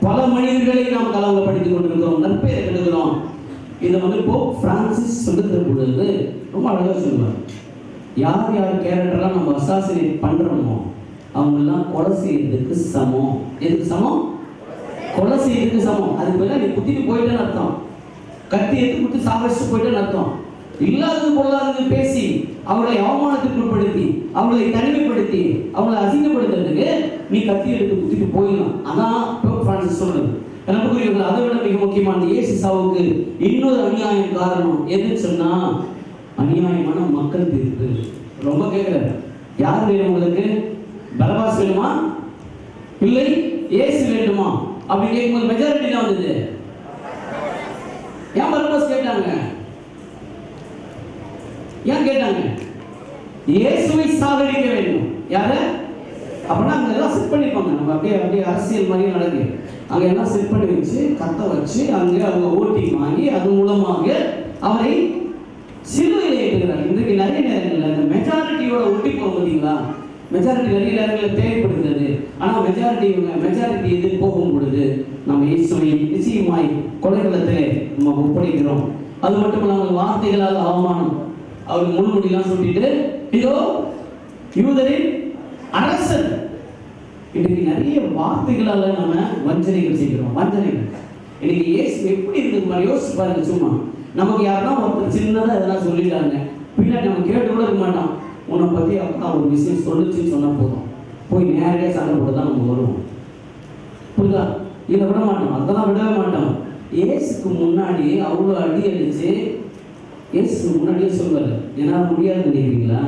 பல மனிதர்களை நாம் களங்கப்படுத்திக் கொண்டிருக்கிறோம், நற்பெயரை கெடுக்கிறோம். இதை போப் பிரான்சிஸ் சொல்லுகிற பொழுது ரொம்ப அழகாக சொல்லுவார். யார் யார் கேரக்டர்லாம் நம்ம அசாசினேட் பண்றோமோ அவங்கெல்லாம் கொலை செய்யறதுக்கு சமம். எதுக்கு சமம்? கொலை செய்யறதுக்கு சமம். அதுக்கு பதிலாக நீ குத்திட்டு போயிட்டேன்னு அர்த்தம், கத்தி எடுத்து குத்தி சாகடிச்சு போயிட்டேன்னு அர்த்தம். இல்லாதது பொல்லாதது பேசி அவங்களை அவமானத்துக்கு உட்படுத்தி, அவங்களை தனிமைப்படுத்தி, அவங்களை அசிங்கப்படுத்துறதுக்கு நீ கத்தி எடுத்து குத்திட்டு போயிடலாம். அதான் போப் பிரான்சிஸ் சொல்றது. நமக்குரியவர்கள் அதை விட மிக முக்கியமான இயேசு சாவுக்கு இன்னொரு அநியாயம் காரணம் எதுன்னு சொன்னா, அநியாயமான மக்கள் தீர்ப்பு. ரொம்ப கேட்கிறாரு, யார் வேணும் உங்களுக்கு? பரபாஸ் வேணுமா இல்லை இயேசு வேண்டுமா அப்படி கேட்கும்போது மெஜாரிட்டி தான் வந்தது. ஏன் பரபாஸ் கேட்டாங்க? ஏன் கேட்டாங்க? இயேசுவை சாகடிக்க வேண்டும். யாரு? அப்படின்னா அங்க எல்லாம் செட் பண்ணிருப்பாங்க. நம்ம அப்படியே அரசியல் மாதிரி நடக்குது. அங்க எல்லாம் செட் பண்ணி வச்சு, கத்த வச்சு, அங்கே அவங்க ஓட்டிங் வாங்கி அது மூலமாக அவரை சிலுவையில் ஏற்றுகிறார். இன்றைக்கு நிறைய நேரங்களில் இந்த மெஜாரிட்டியோட ஒட்டி போகும் பார்த்தீங்களா? மெஜாரிட்டி நிறைய நேரங்களில் தேவைப்படுகிறது. ஆனால் மெஜாரிட்டி எதிர் போகும் பொழுது நம்ம இயேசுவை நிச்சயமாய் கொலைகளத்திலே நம்ம ஒப்படைக்கிறோம். அது மட்டும் இல்லாமல் வார்த்தைகளால் அவமானம். அவர் முன்முடியெல்லாம் சொல்லிட்டு இதோ யூதரின் அரசன். இன்னைக்கு நிறைய வார்த்தைகளால நம்ம வஞ்சனைகள் செய்கிறோம். வஞ்சனைகள் இன்னைக்கு இயேசு எப்படி இருக்கு மாதிரி யோசிச்சு பாருங்க. சும்மா நமக்கு யாருன்னா ஒருத்தர் சின்னதாக எதனா சொல்லிட்டாங்க, பின்னாடி நம்ம கேட்டு கூட இருக்க மாட்டோம். உன்னை பற்றி அப்பா ஒரு விஷயம் சொல்லுச்சுன்னு சொன்னால் போதும், போய் நேரடியாக சண்டை போட்டு தான் நம்ம வருவோம். புரியுதா? இதை விட மாட்டோம், அதெல்லாம் விடவே மாட்டோம். இயேசுக்கு முன்னாடி அவ்வளோ அடி அடிச்சு இயேசு முன்னாடியே சொல்வார், என்னால் முடியாது நினைக்கிறீங்களா?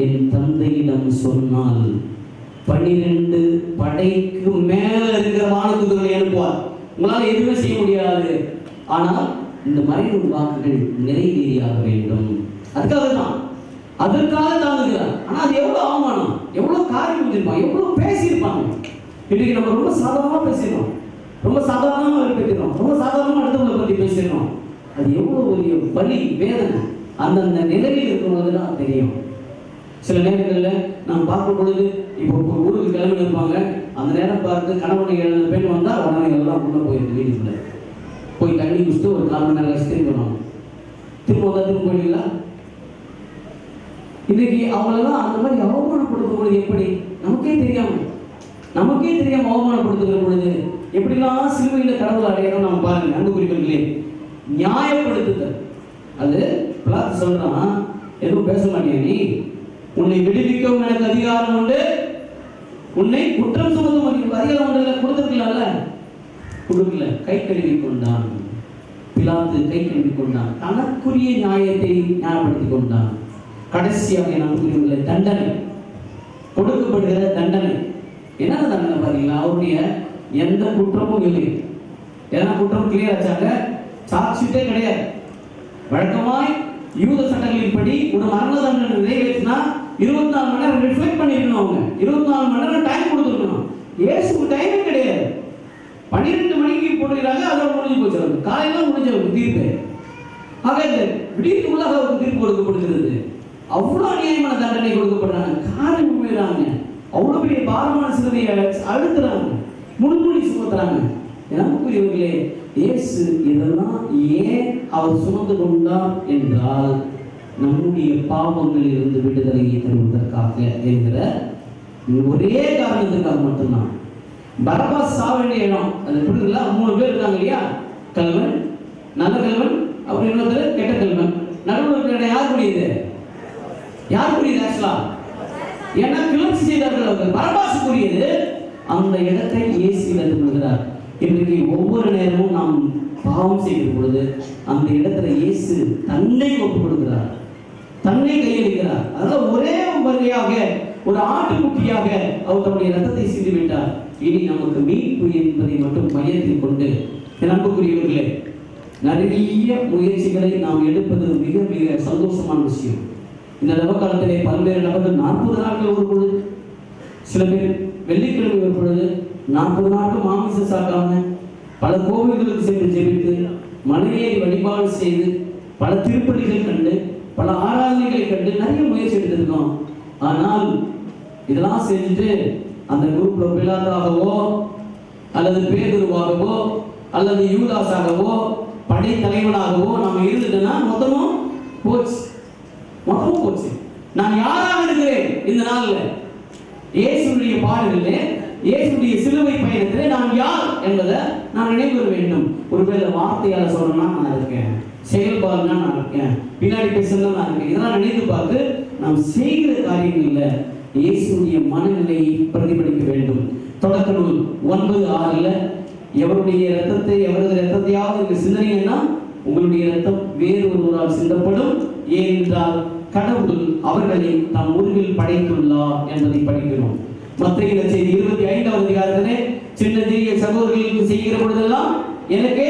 என் தந்தையிடம் சொன்னால் 12 படைக்கு மேல இருக்கிற வானதூதர்களை அனுப்புவார். உங்களால் எதுவுமே செய்ய முடியாது. ஆனால் இந்த மறைவு வாக்குகள் நிறைவேறியாக வேண்டும். அதற்காக தாங்குகிறார். ஆனால் அது எவ்வளோ அவமானம், எவ்வளோ காரியம் பண்ணிருப்பாங்க, எவ்வளோ பேசியிருப்பாங்க. இன்றைக்கு நம்ம ரொம்ப சாதாரணமாக பேசிடுறோம், ரொம்ப சாதாரணமாக பேசிடுறோம், ரொம்ப சாதாரணமாக அடுத்தவங்களை பற்றி பேசிடுறோம். அது எவ்வளோ ஒரு வலி, வேதனை அந்தந்த நிலையில் இருக்கும்போது தான் தெரியும். சில நேரங்களில் நாம் பார்க்கும் பொழுது, இப்போ ஊருக்கு கிளம்பி இருப்பாங்க, அந்த நேரம் பார்த்து கணவனை எழுந்த பெண் வந்தால் உடனே எல்லாம் உள்ள போயிருக்கு. வீட்டுக்குள்ள போய் தண்ணி குடிச்சுட்டு ஒரு 4 மணி நேரம் கழிச்சு திரும்பி வருவாங்க. திரும்ப வந்தால் திரும்ப போயிடுங்களா? இன்னைக்கு அவங்களெல்லாம் அந்த மாதிரி அவமானப்படுத்தும் பொழுது எப்படி நமக்கே தெரியாம அவமானப்படுத்துகிற பொழுது எப்படிலாம் சிலுவையில் கடவுள் அடையணும் நம்ம பாருங்க. அன்பு குறிப்பிலே நியாயப்படுத்துதல். அது பிலாத்து சொல்றான், எதுவும் பேச மாட்டேன், நீ உன்னை விடுவிக்கவும் எனக்கு அதிகாரம் உண்டு, உன்னை குற்றம் சுமத்தும் அதிகாரம் உண்டு. கொடுத்துருக்கலாம்ல, கொடுக்கல. கை கழுவி கொண்டான் பிலாத்து, கை கழுவி கொண்டான். தனக்குரிய நியாயத்தை நியாயப்படுத்திக் கொண்டான். கடைசியாக நமக்கு தண்டனை கொடுக்கப்படுகிற தண்டனை என்ன தண்டனை பாத்தீங்களா? அவருடைய எந்த குற்றமும் இல்லை. ஏன்னா குற்றம் கிளியர் ஆச்சாங்க, சாட்சிட்டே கிடையாது. வழக்கமாய் யூத சட்டங்களின்படி ஒரு மரண தண்டனை நிறைவேற்றினா 24 மணி நேரம் ரிஃப்ளெக்ட் பண்ணிருக்கணும். அவங்க 24 மணி நேரம் டைம் கொடுத்துருக்கணும். இயேசுக்கு டைமே கிடையாது. 12 மணிக்கு போட்டுக்கிறாங்க, அதோட முடிஞ்சு போச்சு. அவருக்கு காலையில முடிஞ்ச அவருக்கு தீர்ப்பு. ஆக இந்த விடியத்துக்குள்ளாக அவருக்கு தீர்ப்பு கொடுக்கப்படுகிறது. அவ்வளோ அநியாயமான தண்டனை கொடுக்கப்படுறாங்க. காரியம் உண்மைறாங்க, அவ்வளோ பெரிய பாரமான சிறுவையை அழுத்துறாங்க, முன்மொழி சுமத்துறாங்க. நமக்குரியவர்களே, இயேசு இதெல்லாம் ஏன் அவர் சுமந்து கொண்டார் என்றால் நம்முடைய பாவங்களில் இருந்து விடுதலையை தருவதற்காக என்கிற ஒரே காரணத்திற்காக மட்டும்தான். பரபாஸ் சாக வேண்டிய இடம் அது புரியுதுங்களா? 3 பேர் இருக்காங்க இல்லையா? கல்வன், நல்ல கல்வன், அப்புறம் இன்னொருத்தர் கெட்ட கல்வன். நடுவில் இருக்கிற யார் புரியுது? யார் புரியுது? ஆக்சுவலா ஏன்னா கிளர்ச்சி செய்தார்கள் அவர்கள். பரபாஸ் புரியுது. அந்த இடத்தை இயேசு எடுத்துக்கொள்கிறார். இன்றைக்கு ஒவ்வொரு நேரமும் நாம் பாவம் செய்யும் பொழுது அந்த இடத்துல இயேசு தன்னை ஒப்புக் கொடுக்கிறார், தன்னை கையளிக்கிறார். அதாவது ஒரே முறையாக ஒரு ஆட்டுக்குட்டியாக அவர் தன்னுடைய ரத்தத்தை சிந்தி விட்டார். இனி நமக்கு மீட்பு என்பதை மட்டும் மையத்தில் கொண்டு அன்புக்குரியவர்களே, நிறைய முயற்சிகளை நாம் எடுப்பது மிக மிக சந்தோஷமான விஷயம். இந்த நவகாலத்திலே பல்வேறு நபர்கள் 40 நாட்கள் ஒரு பொழுது, சில பேர் வெள்ளிக்கிழமை ஒரு பொழுது 40 நாட்கள் மாமிசம் சாப்பிட்டாங்க. பல கோவில்களுக்கு சென்று ஜெபித்து மலையேறி வழிபாடு செய்து பல திருப்பலிகள் கண்டு பல ஆராதனைகளை கண்டு நிறைய முயற்சி எடுத்திருக்கோம். ஆனால் இதெல்லாம் செஞ்சுட்டு அந்த குரூப்ல பிலாத்தாகவோ அல்லது பேதுருவாகவோ அல்லது யூதாஸாகவோ படை தலைவனாகவோ நாம் இருந்துட்டோம்னா மொத்தமும் போச்சு. நான் யாராக இருக்கிறேன் இந்த நாள்ல? இயேசுடைய பாடுகளிலே, இயேசுடைய சிலுவை பயணத்திலே நான் யார் என்பதை நான் நினைவு வேண்டும். ஒருவேளை வார்த்தையால சொல்லணும்னா நான் இருக்கேன், செயல்பாடுனா நான் இருக்கேன், பின்னாடி பேசணும் நான் இருக்கேன். இதெல்லாம் நினைத்து பார்த்து நாம் செய்கிற காரியங்கள்ல இயேசுடைய மனநிலையை பிரதிபலிக்க வேண்டும். தொடக்க நூல் 9:6 எவருடைய ரத்தத்தை எவரது ரத்தத்தையாவது சிந்தனைன்னா உங்களுடைய ரத்தம் வேறொருவரால் சிந்தப்படும், ஏனென்றால் கடவுள் அவர்களை தம் உருவில் படைத்துள்ளார் என்பதை படிக்கிறோம். மத்தேயு செய்தி 25வது அதிகாரத்திலே சின்ன சிறிய சகோதரர்களுக்கு செய்கிற பொழுதெல்லாம் எனக்கு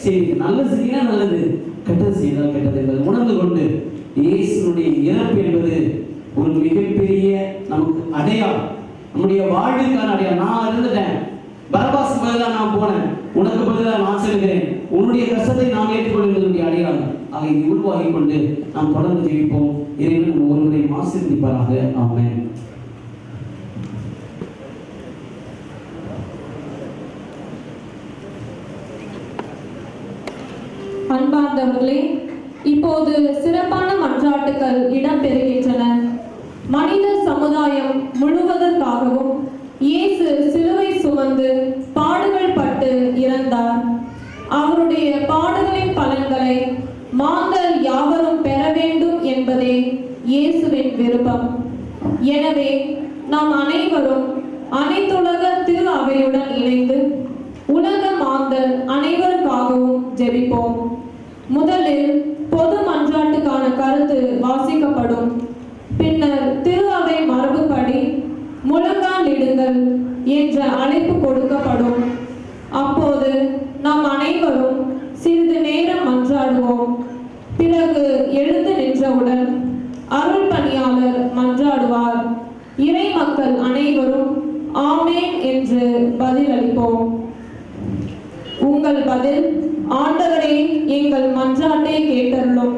செய்தி, நல்ல செய்தினா நல்லது, கெட்டது செய்தால் கெட்டது என்பதை உணர்ந்து கொண்டு இயேசுடைய இறப்பு என்பது ஒரு மிகப்பெரிய நமக்கு அடையாளம், நம்முடைய வாழ்வுக்கான அடையாளம். நான் இருந்துட்டேன், பரபாஸ் பதிலாக நான் போனேன், உனக்கு பதிலாக நான் செல்கிறேன், உன்னுடைய கஷ்டத்தை நான் ஏற்றுக்கொள்வதனுடைய அடையாளம். ஆக இதை உருவாகி கொண்டு நாம் தொடர்ந்து ஜெயிப்போம். இறைவன் ஒருவரை ஆசீர்வதிப்பாராக. ஆமென். அன்பார்ந்தவர்களே, இப்போது சிறப்பான மன்றாட்டுகள் இடம்பெறுகின்றன. மனித சமுதாயம் முழுவதற்காகவும் இயேசு சிலுவை சுமந்து பாடுகள் பட்டு இறந்தார். அவருடைய பாடுகளின் பலன்களை மாந்தர் யாவரும் பெற வேண்டும் என்பதே இயேசுவின் விருப்பம். எனவே நாம் அனைவரும் அனைத்துலக திரு அவையுடன் இணைந்து உலக மாந்தர் அனைவருக்காகவும் ஜெபிப்போம். முதலில் பொது மன்றாட்டுக்கான கருத்து வாசிக்கப்படும். பின்னர் திரு அவை மரபுப்படி முழங்கால் இடுங்கள் என்ற அழைப்பு கொடுக்கப்படும். அப்போது நாம் அனைவரும் சிறிது நேரம் மன்றாடுவோம். பிறகு எழுந்து நின்றவுடன் அருள் பணியாளர் மன்றாடுவார். இறை மக்கள் அனைவரும் ஆமென் என்று பதிலளிப்போம். உங்கள் பதில், ஆண்டவரே எங்கள் மன்றாட்டை கேட்டருளும்.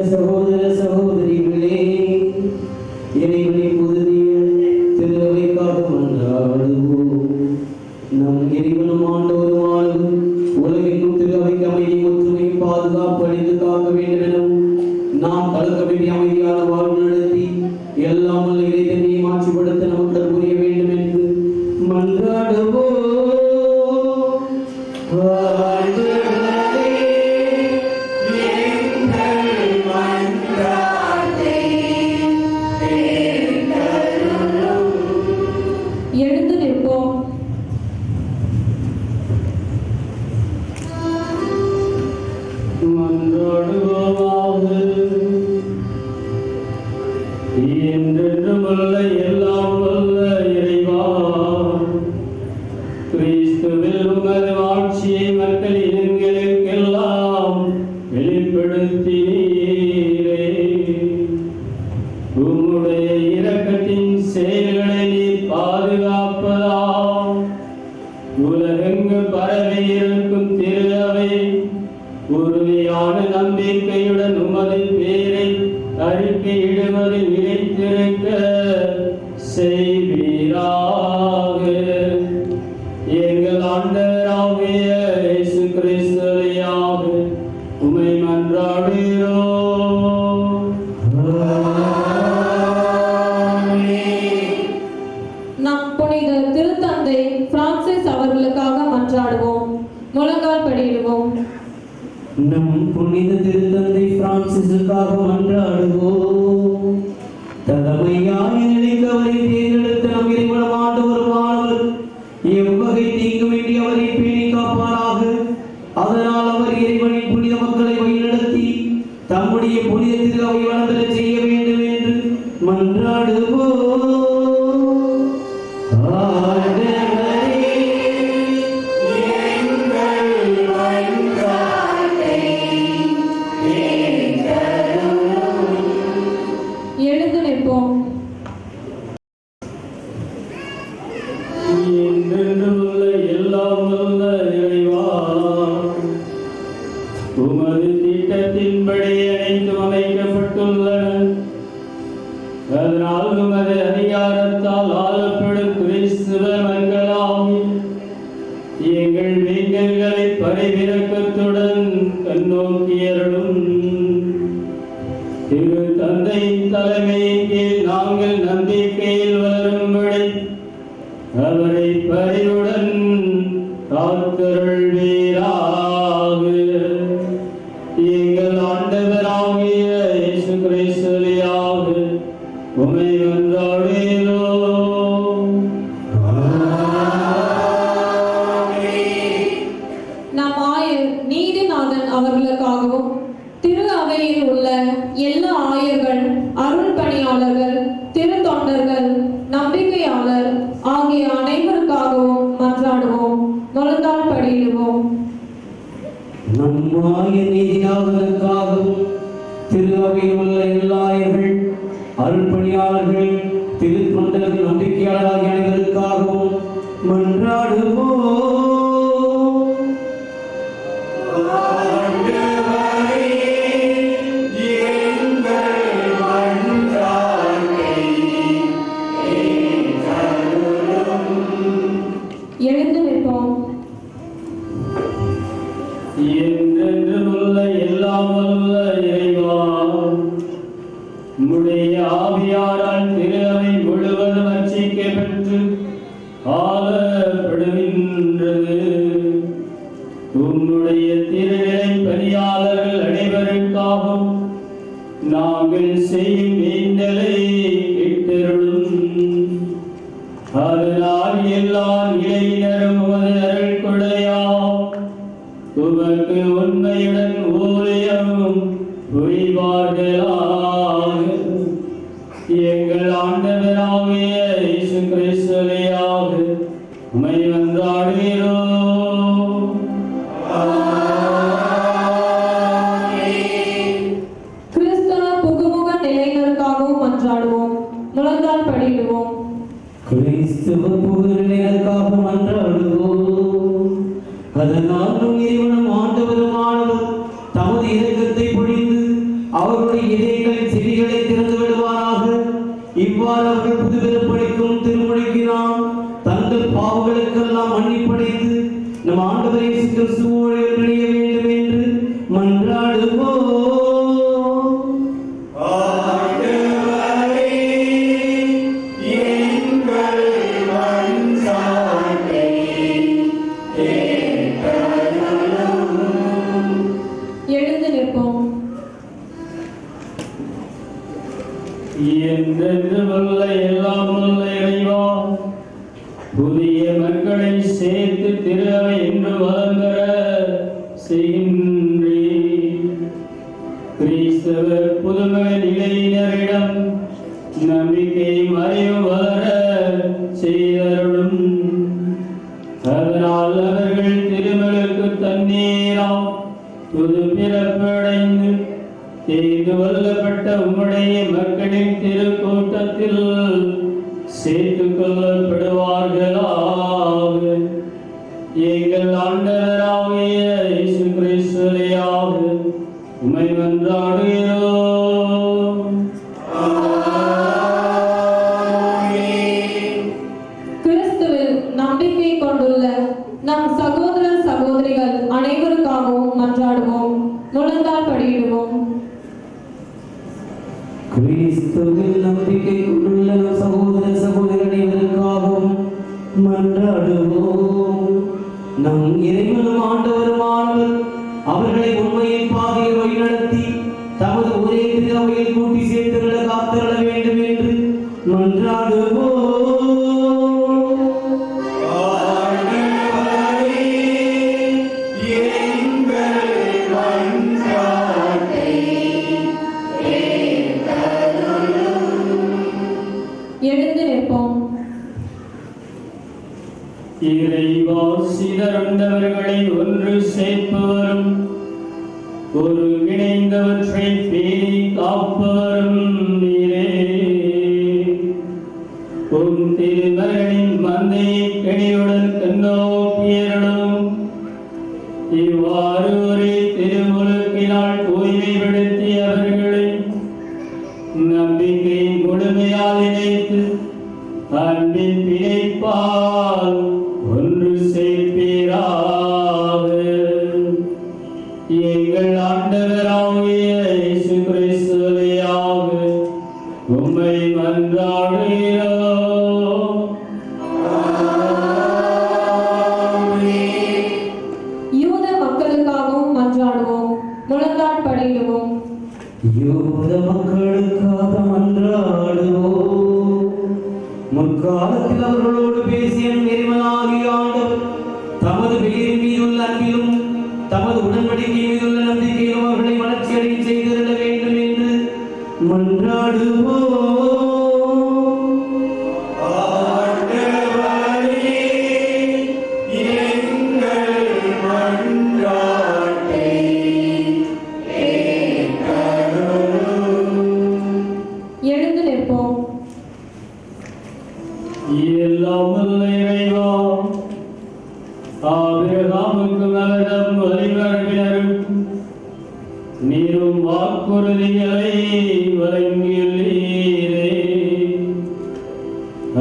சகோதர சகோதரிகளே, இறைவனின் புதிய திரு அவைக்காக மன்றாடுவோம். நம் இறைவனும் ஆண்டவருமான உலகின் திரு அவைக்கு அமைதி ஒற்றுமை பாதுகாப்பு அளித்து காக்க வேண்டும் எனவும் நாம் கலக்க வேண்டிய அமைதியான வாழ்வு நடத்தி எல்லாம் வல்ல இறைவனை மாற்றிப்படுத்த நமக்கு புரிய வேண்டும் என்று மன்றாடுவோம். எழுந்து நிற்போம். என்றென்றுமுள்ள எல்லாம் வல்ல இறைவா, கிறிஸ்துவில் உமது ஆட்சியை மக்கள் இனங்களுக்கெல்லாம் வெளிப்படுத்தினீரே. உம்முடைய இரக்கத்தின் செயல்களை நீர் பாதுகாப்பதால் உலகெங்கு பரவி இருக்கும் திரு அவை உறுதியான நம்பிக்கையுடன் உமது பேரை அறிக்கையிடுவதில் நிலைத்திருக்க செய்வீராக. எங்கள் ஆண்டவராகிய இயேசு கிறிஸ்துவையாக உம்மை மன்றாடுகிறோம். நம் புனித திருத்தந்தை பிரான்சிஸ் அவர்களுக்காக மன்றாடுவோம். முழங்கால் படியிடுவோம். நம் புனித திருத்தந்தை பிரான்சிஸுக்காக மன்றாடுவோம். தலைமையாய் நிலைக்கு அவரை தேர்ந்தெடுத்த நம் இறைவனும் ஆண்டவருமானவர் எவ்வகை தீங்குமின்றி அவரை பேணி காப்பாராக. அதனால் அவர் இறைவனின் புனித மக்களை வழிநடத்தி தம்முடைய புனித திருவை வளர்ந்தர செய்ய வேண்டும் என்று மன்றாடுவோம். எழுந்து நிற்போம். என்றென்றுமுள்ள எல்லாம் வல்ல இறைவா, உமது திட்டத்தின்படி அனைத்தும் அமைக்கப்பட்டுள்ளன. அதனால் உமது அதிகாரத்தால் ஆளப்படும் கிறிஸ்துவ மக்களாகி எங்கள் வேங்கல்களை பரிவிரக்கத்துடன் கண்ணோக்கியருளும். திரு தந்தையின் தலைமையின் கீழ் நாங்கள் நம்பிக்கையில் வளரும்படி அவரை பரிவுடன் காத்தருள்வீராக. எங்கள் ஆண்டவராகிய இயேசு கிறிஸ்துவியாக உம்மை மன்றாடுகிறோம். நம் ஆயர் நீதிநாதன் அவர்களுக்காகவும் திரு அவையில் உள்ள எல்லா ஆயர்கள், அருள் பணியாளர்கள், திரு தொண்டர்கள், நம்பிக்கையாளர் ஆகிய அனைவருக்காகவும் மன்றாடுவோம். முழந்தாள் படியிடுவோம். நம்மாய நீதிநாதனுக்காகவும் திரு அவையில் உள்ள எல்லா ஆயர்கள், அருள் பணியாளர்கள், திரு தொண்டர்கள், நம்பிக்கையாளர் ஆகிய அனைவருக்காகவும் மன்றாடுவோம். எழுந்து நிற்போம். என்றென்றுமுள்ள எல்லாம் வல்ல இறைவா, உம்முடைய ஆவியாரால் திரு அவை முழுவதும் அர்ச்சிக்கப்பெற்று ஆளப்படுகின்றது. உம்முடைய திருநிலை பணியாளர்கள் அனைவருக்காகவும் நாங்கள் செய்யும் வேண்டலை கேட்டருளும். அதனால் எல்லா நிலையினரும் உமது அருள் கொடையாம் உமக்கு உண்மையுடன் ஊழியம் புரிவார்களாக. எங்கள் ஆண்டவராகிய இயேசு கிறிஸ்துவியாக உம்மை மன்றாடுகிறோம். கிறிஸ்தவ புகுமுக நிலையினருக்காகவும் மன்றாடுவோம். முழந்தாள் படியிடுவோம். கிறிஸ்துவ புகழினருக்காக மன்றாடுவோம். அதனால் நம் இறைவனும் ஆண்டவருமானவர் தமது இரக்கத்தை பொழிந்து அவருடைய இதயங்களின் செவிகளை திறந்து விடுவாராக. இவ்வாறு அவர்கள் புதுவிதப்படைக்கும் திருமொழிக்கு நாம் தங்கள் பாவங்களுக்கெல்லாம் மன்னிப்படைந்து நம் ஆண்டவர் இயேசு கிறிஸ்துவோடு இணைய வேண்டும் என்று மன்றாடுவோம். எழுந்து நிற்போம். என்றென்றுமுள்ள எல்லாம் வல்ல இறைவா, புதிய மக்களை சேர்த்து திரு அவை என்று வளர்ந்தர செய்கின்றீர். கிறிஸ்தவ புதுமக நிலையினரிடம் நம்பிக்கையும் அறிவும் வளர செய்தருளும். அதனால் அவர்கள் திருமலுக்கு தண்ணீராம் புது பிறப்படைந்து தேர்ந்து கொள்ளப்பட்ட உம்முடைய மக்களின் திருக்கூட்டத்தில் சேர்த்துக் கொள்ளப்படுவார்களாக. எங்கள் ஆண்டவராகிய இயேசு கிறிஸ்துவியாக உம்மை மன்றாடுகிறோம். ஆமென். கிறிஸ்துவில் நம்பிக்கை கொண்டுள்ள சகோதர சகோதரர்களுக்காகவும் மன்றாடுவோம். நம் இறைவனும் ஆண்டவருமானவர் அவர்களை உண்மையின் பாதையில் வழிநடத்தி தமது ஒரே திருவையில் கூட்டி சேர்த்துவிட காத்தருள வேண்டும் என்று மன்றாடுவோம். எழுந்து நிற்போம். இறைவா, சிதறந்தவர்களை ஒன்று சேர்ப்பவரும் ஒருங்கிணைந்தவற்றை பேணி காப்பவரும் நீரே. உம் திருமகனின் மந்தையை கனியுடன் கண்ணோக்கியருளும். இவ்வாறு ஒரே திருமுழுக்கினால் தூய்மைப்படுத்தி அவர்களை நம்பிக்கை முழுமையால் இணைத்து அன்பின் பிணைப்பால் ஒன்று சேர்ப்பீராக. எங்கள் ஆண்டவராகிய இயேசு கிறிஸ்துவியாக உம்மை மன்றாடுகிறோம். யூத மக்களுக்காகவும் மன்றாடுவோம். முழந்தாள் படியிடுவோம். யூத மக்களுக்காக மன்றாடுவோம். முற்காலத்தில் அவர்களோடு பேசிய இறைவனாகிய ஆண்டவர் தமது பெயரின் மீதுள்ள அன்பிலும் தமது உடன்படிக்கை மீதுள்ள நம்பிக்கையிலும் அவர்களை வளர்ச்சியடை செய்திருக்க வேண்டும் என்று மன்றாடுவோம். எழுந்து நிற்போம். எல்லாம் வல்ல இறைவா, ஆபிரகாமுக்கும் அவரிடம் வழிமரபினருக்கும் நீரும் வாக்குறுதிகளை வழங்கியுள்ளீரே.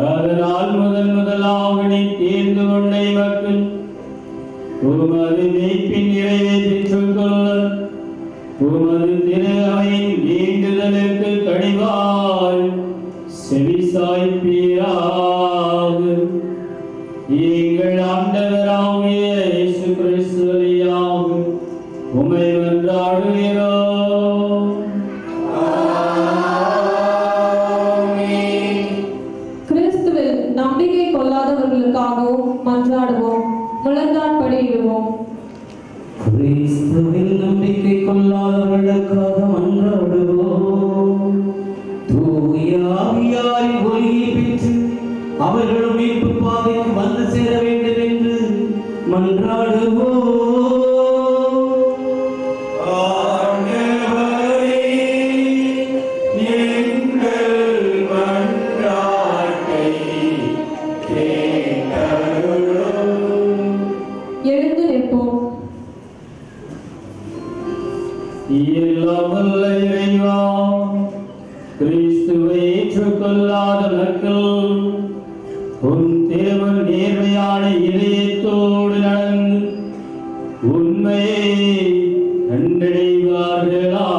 அதனால் முதலாக நீ தேர்ந்து கொண்ட மக்கள் உமது மீட்பின் நிறைவை பெற்றுக்கொள்ள உமது திரு அவையின் வேண்டுதலுக்கு கனிவாய் செவிசாய்ப்பீராக. எங்கள் ஆண்டவராகிய இயேசு கிறிஸ்து வழியாக உம்மை மன்றாடுகிறோம். கிறிஸ்துவில் நம்பிக்கை கொள்ளாதவர்களுக்காகவும் மன்றாடுவோம். முழந்தாள் படியிடுவோம். கிறிஸ்துவில் நம்பிக்கை கொள்ளாதவர்களுக்காக மன்றாடுவோம். தூய ஆவியாரின் ஒளியை பெற்று அவர்களும் மீட்பு பாதைக்கு வந்து சேர வேண்டும் என்று மன்றாடுவோம். எழுந்து நிற்போம். எல்லாம் வல்ல இறைவா, கிறிஸ்துவை ஏற்றுக்கொள்ளாத மக்கள் உன் தேவன் நேர்மையான இதயத்தோடு நடந்து உண்மையை கண்டடைவார்களாக.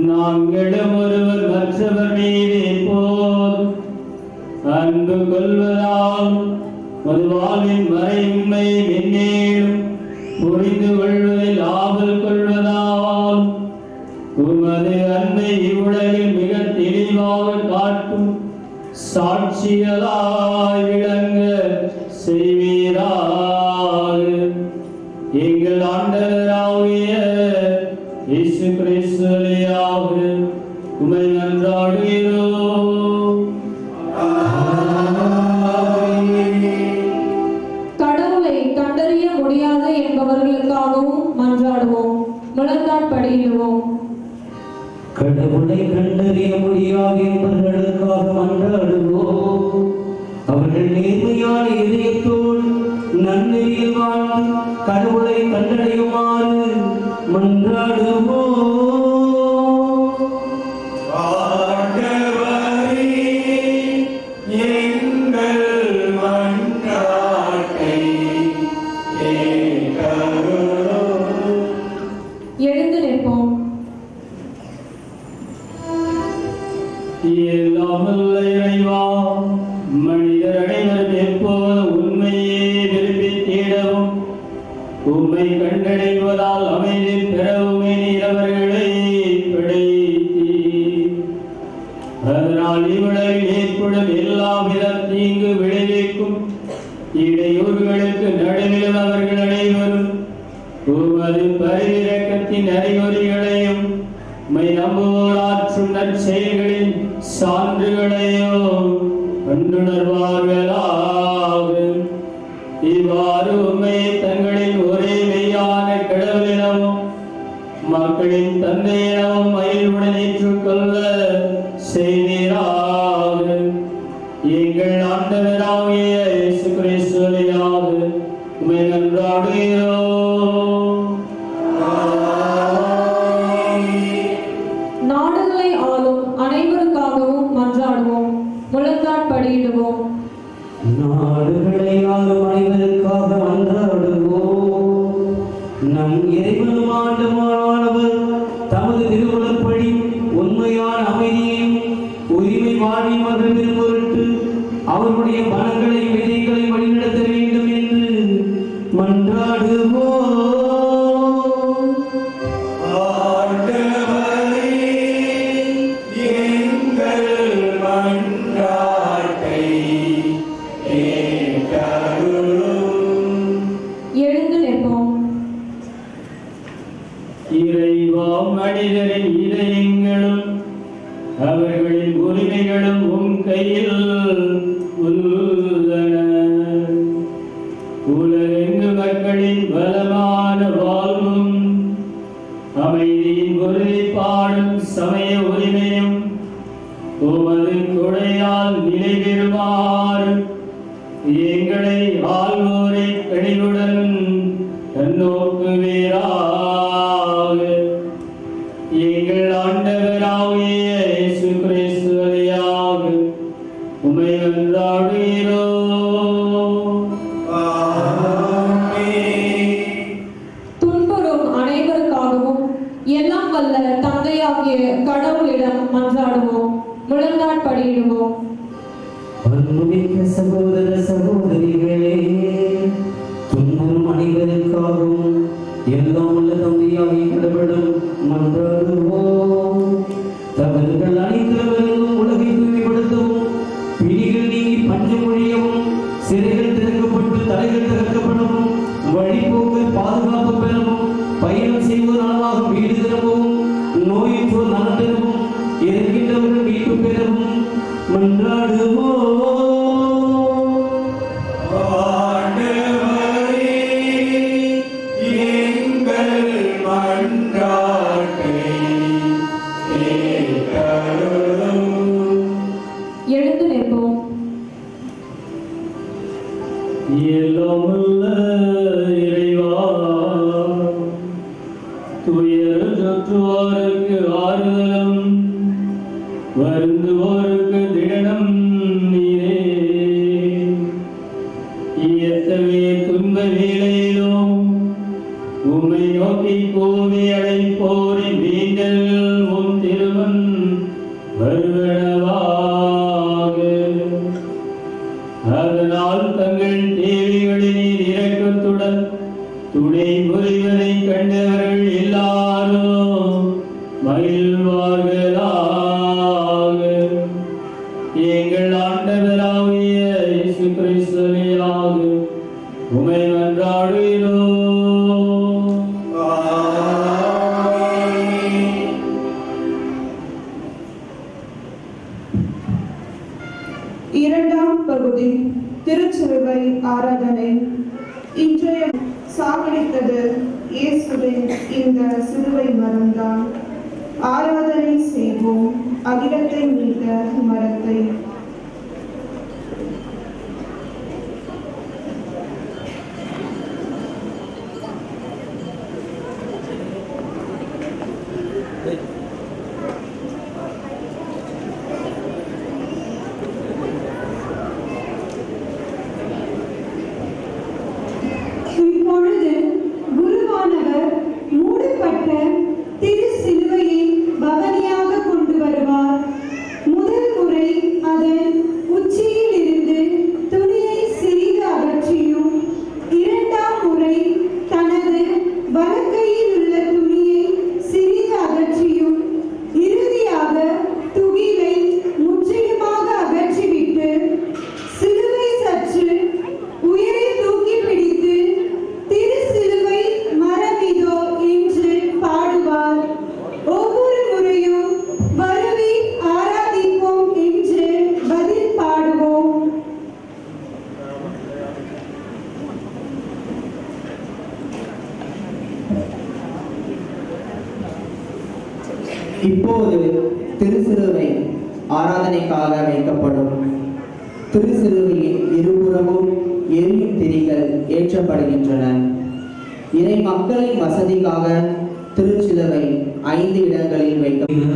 நாங்களும் ஒருவர் மற்றவர் மீது எப்போது அன்பு கொள்வதால் மதுவாவின் மறை உண்மை மென்னேடும் புரிந்து கொள்வதில் ஆவல் கொள்வதால் உமது அன்பை இவ்வுலகில் மிக தெளிவாக காட்டும் சாட்சிகளாய் விளங்க செய்வீராக. எங்கள் ஆண்டவராகிய இயேசு கிறிஸ்து வழியாக உம்மை மன்றாடுகிறோம். கடவுளை கண்டறிய முடியாது என்பவர்களுக்காகவும் மன்றாடுவோம். முழந்தாள் படியிடுவோம். கடவுளை கண்டறிய முடியாது என்பவர்களுக்காக மன்றாடுவோம். அவர்கள் நேர்மையான இதயத்தோடு நன்னெறியில் வாழ்ந்து கடவுளை கண்டடையுமாறு மன்றாடுவோம். எழுந்து நிற்போம். எல்லாம் வல்ல இறைவா, மனிதர் அனைவரும் எப்போது உண்மையே விரும்பி தேடவும் உம்மை கண்டடைவதால் அமைதி பெறவுமே நீர் அவர்களை படைத்தீர். அதனால் இவ்வுலகில் ஏற்படும் எல்லாவித தீங்கு விளைவிக்கும் இடையூறுகளுக்கு நடுவிலும் அவர்கள் அனைவரும் உமது பரிவிரக்கத்தின் அறிகுறிகளையும் உம்மை நம்புவோர் ஆற்றும் நற்செயல்களின் சான்றுகளையும் கண்டுணர்வார்களாக. இவ்வாறு உம்மை தங்களின் ஒரே மெய்யான கடவுள் எனவும் மக்களின் தந்தை எனவும் மகிழ்வுடன் ஏற்றுக்கொள்ள செய்வீராக. எங்கள் ஆண்டவராகிய இயேசு கிறிஸ்து வழியாக உம்மை நன்றாடுகிறோம். நாடுகளை ஆளும் அனைவருக்காகவும் மன்றாடுவோம். முழந்தாட்படியிடுவோம். நாடுகளை ஆளும் அனைவருக்காக மன்றாடுவோம். நம் இறைவனும் ஆண்டவரானவர் தமது திருவுளப்படி உண்மையான அமைதியையும் உரிமை வாழ்வையும் அவர்கள் பெறும் பொருட்டு அவருடைய மனங்களையும் விதைகளையும் வழிநடத்த வேண்டும் என்று மன்றாடுவோம். எழுந்து நிற்போம். இறைவா, மனிதரின் இதயங்களும் அவர்களின் உரிமைகளும் உம் கையில் உள்ளன. உலகெங்கு மக்களின் பலமான வாழ்வும் அமைதியின் உறுதிப்பாடும் சமய உரிமையும் உமது கொடையால் நிலை பெறுமாறு எங்களை ஆள்வோரை கனிவுடன் கண்ணோக்குவீராக. எங்கள் ஆண்டவராகிய இயேசு கிறிஸ்து வழியாக உம்மை மன்றாடுகிறோம். துன்புறும் அனைவருக்காகவும் எல்லாம் வல்ல தந்தையாகிய கடவுளிடம் மன்றாடுவோம். முழந்தாட்படியிடுவோம். அன்புமிக்க சகோதர சகோதரிகளே, துன்புறும் அனைவருக்காகவும் எல்லாம் உள்ள தந்தையாகிய கடவுளிடம் மன்றாடுவோம். தவறுகள் அனைத்திலும் உலகை தூய்மைப்படுத்தவும், பிடிகள் நீங்கி பஞ்சம் ஒழியவும், சிறைகள் திறக்கப்பட்டு தலைகள் திறக்கப்படவும், வழிபோக்கு பாதுகாப்பு பெறவும், பயணம் செய்வோர் நலமாக வீடு திரும்பவும், நோயுற்றோர் நலம் பெறவும், இருக்கின்றவர்கள் மீட்பு பெறவும் மன்றாடுவோம். எழுந்து நிற்போம். எல்லாம் வல்ல இறைவா, துயருற்றோருக்கு ஆறுதலும் வருந்துவோருக்கு திடனும் நீரே. எத்தகைய துன்ப வேளையிலும் உம்மை நோக்கி கூவி அழைப்போரின் மீண்டல் உம் திருமன் வருவனவாக. அதனால் தங்கள் தேவைகளின் இரக்கத்துடன் துணை புரிவதை கண்டவர்கள் எல்லாரும் மகிழ்வார்களாக. எங்கள் ஆண்டவராகிய இயேசு கிறிஸ்து வழியாக உம்மை மன்றாடுகிறோம். இரண்டாம் பகுதி திருச்சிலுவை ஆராதனை. இன்றைய சாகடித்தது இயேசுவின் இந்த சிலுவை மரம்தான். ஆராதனை செய்வோம் அகிலத்தை மீட்ட மரத்தை. இப்பொழுது குருவானவர் மூடப்பட்ட திரு சிலுவையை பவனியாக கொண்டு வருவார். முதல் இப்போது திருச்சிலுவை ஆராதனைக்காக வைக்கப்படும். திருச்சிலுவையின் இருபுறமும் எரியும் திரிகள் ஏற்றப்படுகின்றன. இறை மக்களின் வசதிக்காக திருச்சிலுவை 5 இடங்களில் வைக்கப்படும்.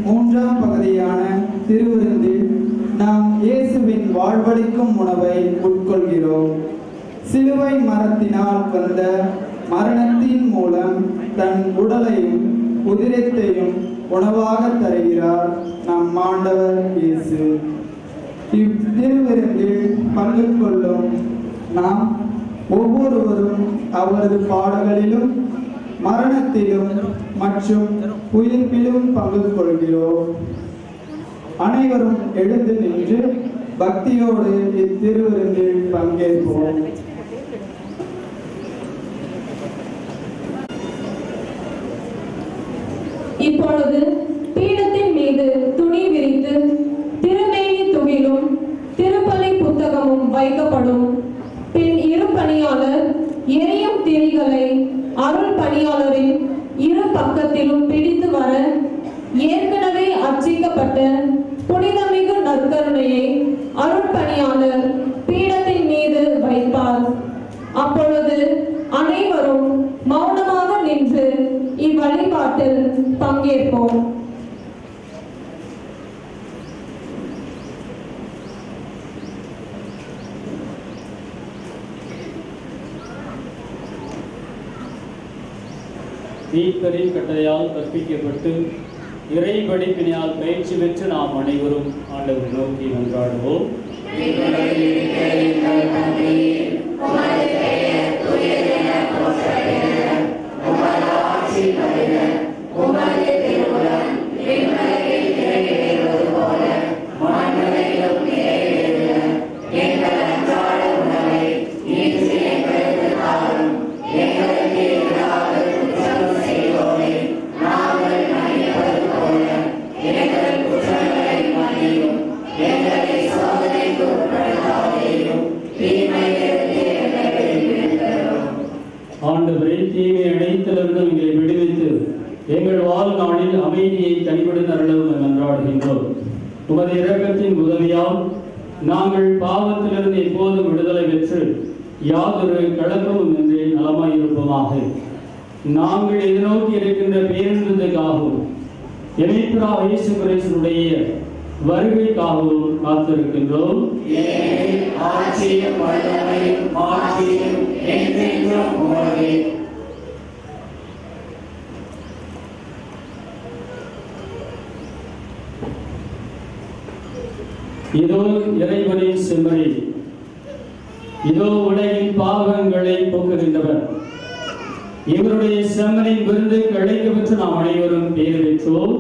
மூன்றாம் பகுதியான திருவிருந்தில் நாம் இயேசுவின் வாழ்வளிக்கும் உணவை உட்கொள்கிறோம். சிலுவை மரத்தினால் வந்த மரணத்தின் மூலம் தன் உடலையும் உதிரத்தையும் உணவாக தருகிறார் நம் ஆண்டவர் இயேசு. இத்திருவிருந்தில் பங்கு கொள்ளும் நாம் ஒவ்வொருவரும் அவரது பாடுகளிலும் மரணத்திலும் மற்றும் உயிர்ப்பிலும் பங்கு கொள்கிறோம். அனைவரும் எழுந்து நின்று பக்தியோடு இத்திருவிருந்தில் பங்கேற்போம். இப்பொழுது பீடத்தின் மீது துணி விரித்து திருமேனி துகிலும் திருப்பலி புத்தகமும் வைக்கப்படும். பின் இரு பணியாளர் எரியும் திரிகளை அருள் பணியாளரின் இரு பக்கத்திலும் பிடித்து வர ஏற்கனவே அர்ச்சிக்கப்பட்ட புனிதமிகு நற்கருணையை அருள் பணியாளர் பீடத்தின் மீது வைப்பார். அப்பொழுது அனைவரும் மௌனமாக நின்று இவ்வழிபாட்டில் பங்கேற்போம். தீர்க்கரின் கட்டளையால் கற்பிக்கப்பட்டு இறை படிப்பினால் பயிற்சி பெற்று நாம் அனைவரும் ஆண்டவரை நோக்கி மன்றாடுவோம். ஆண்டவரே, தீமை அனைத்திலிருந்து எங்களை விடுவித்து எங்கள் வாழ்நாளில் அமைதியை கனிவுடன் அருளவும் மன்றாடுகின்றோம். உமது இரக்கத்தின் உதவியால் நாங்கள் பாவத்திலிருந்து எப்போதும் விடுதலை பெற்று யாதொரு கலக்கமும் இன்றி நலமாயிருப்போமாக. நாங்கள் எதிர்நோக்கி இருக்கின்ற பேரின்பத்துக்காகவும் இணைப்பிராக இயேசு கிறிஸ்துவினுடைய வருகைக்காகவும் காத்திருக்கின்றோம். இதோ இறைவனின் செம்மறி, இதோ உலகின் பாவங்களை போக்குகின்றவர். இவருடைய செம்மறின் விருந்து கிடைக்க பெற்று நாம் அனைவரும் பேர் பெற்றோம்.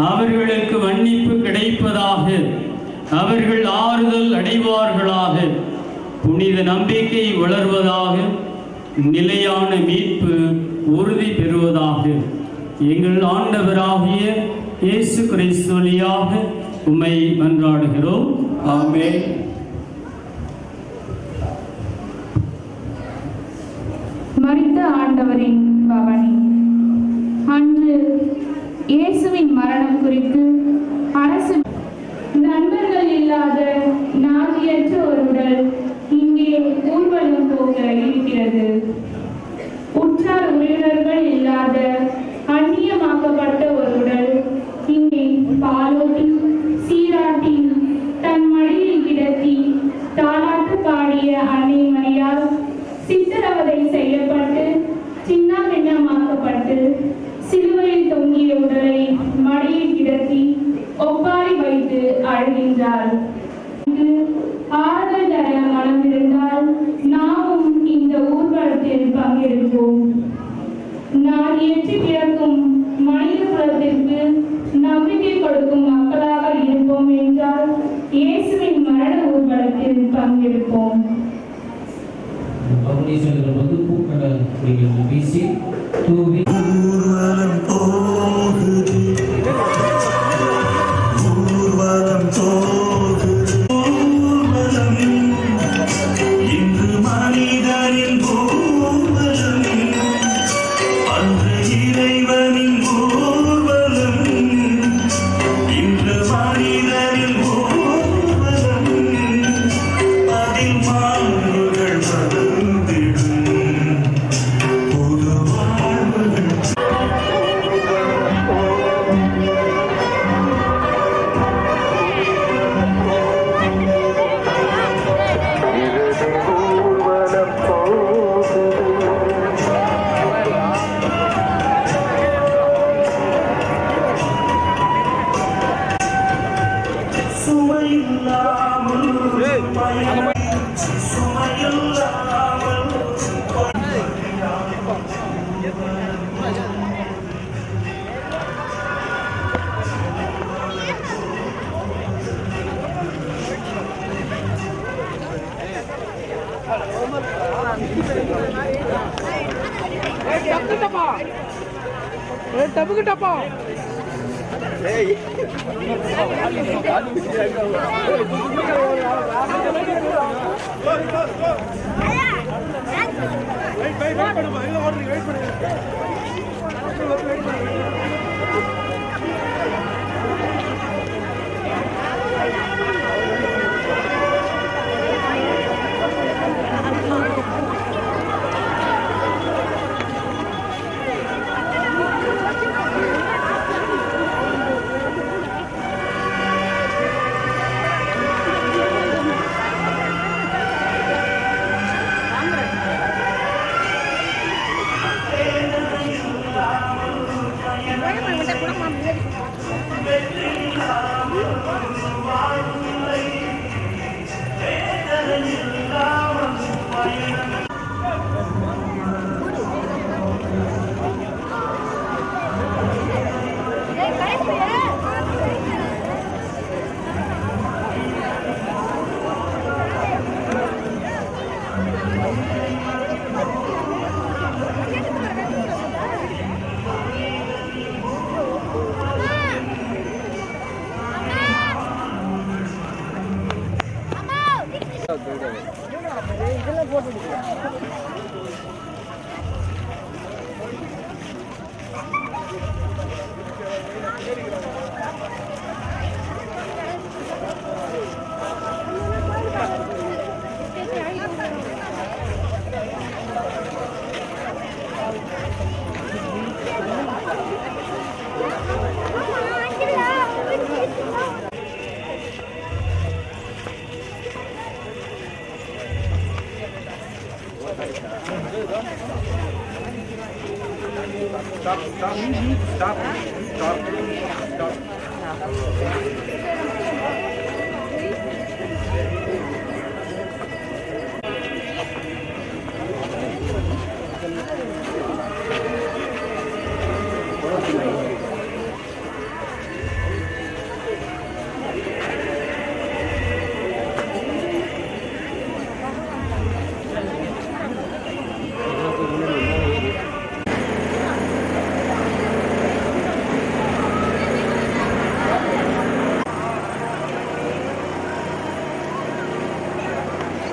அவர்களுக்கு மன்னிப்பு கிடைப்பதாக, அவர்கள் ஆறுதல் அடைவார்களாக, புனித நம்பிக்கை வளர்வதாக, நிலையான மீட்பு உறுதி பெறுவதாக. எங்கள் ஆண்டவராகிய இயேசு கிறிஸ்து வழியாக உம்மை மன்றாடுகிறோம். ஆமென். மரித்த ஆண்டவரின் பவனி. அன்று இயேசுவின் மரணம் குறித்து அரசு நண்பர்கள் இல்லாத நாதியற்ற ஒரு உடல் இங்கே ஊர்வலம் போக இருக்கிறது. உற்றார் உறவினர்கள் இல்லாத அந்நியமாக்கப்பட்ட ஒரு உடல் இங்கே பாலோட்டி சீராட்டி தன் மடியில் கிடத்தி தாலாட்டு பாடிய அன்னை மரியாள் சித்திரவதை செய்யப்பட்டு சின்ன பின்னமாக்கப்பட்டு சிலுவையில் தொங்கிய உடலை மடியில் கிடத்தி ஒப்பாரி வைத்து அழுகின்றார். ஆறுதல் தர மனமிருந்தால் நாமும் இந்த ஊர்வலத்தில் பங்கெடுப்போம். நான் ஏற்றி பிறக்கும் மனித குலத்திற்கு நம்பிக்கை கொடுக்கும் மக்களாக இருப்போம் என்றால் இயேசுவின் மரண ஊர்வலத்தில் பங்கெடுப்போம். பவுனி செல்கிற போது பூக்கடை குடிகள் வீசி தூவி ஊர்வலம் போகுது, ஊர்வலம் போகுது, ஊர்வலம் இன்று மனிதரின் ஊர்வலம், அன்று இறைவனின் ஊர்வலம், இன்று மனிதரின் ஊர்வலம், அதில் மாண்புகள்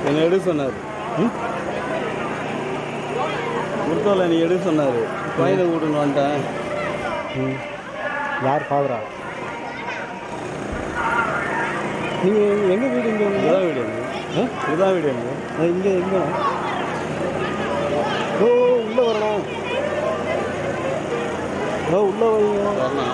என்னை எடு சொன்னார். முருத்தோலை நீ எடு சொன்னார். கோயிலை கூட்டுன்னு வந்துட்டேன். யார் ஃபாதரா? நீங்கள் எங்கள் வீடு இங்கே இதுதான் வீடு இதுதான் வீடு இங்கே எங்கே ஓ உள்ளே வரணும். ஓ உள்ளே வரணும்.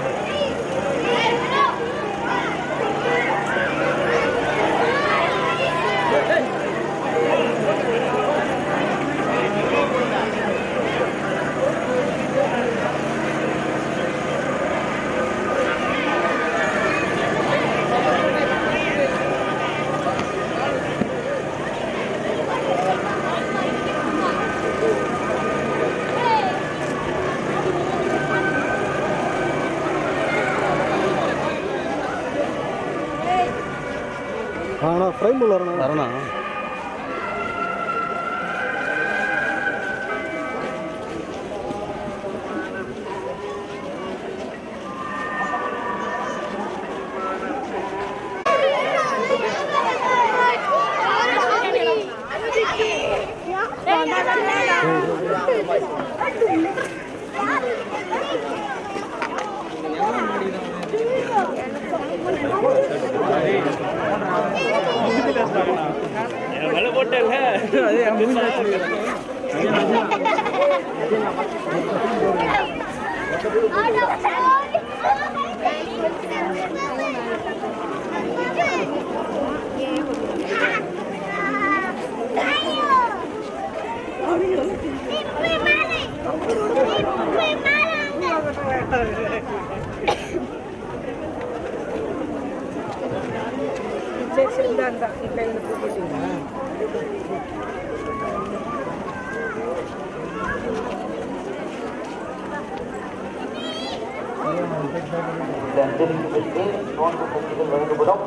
ஆனால் ஃப்ரைம் வரணும் வரணும். வழங்கப்படும்.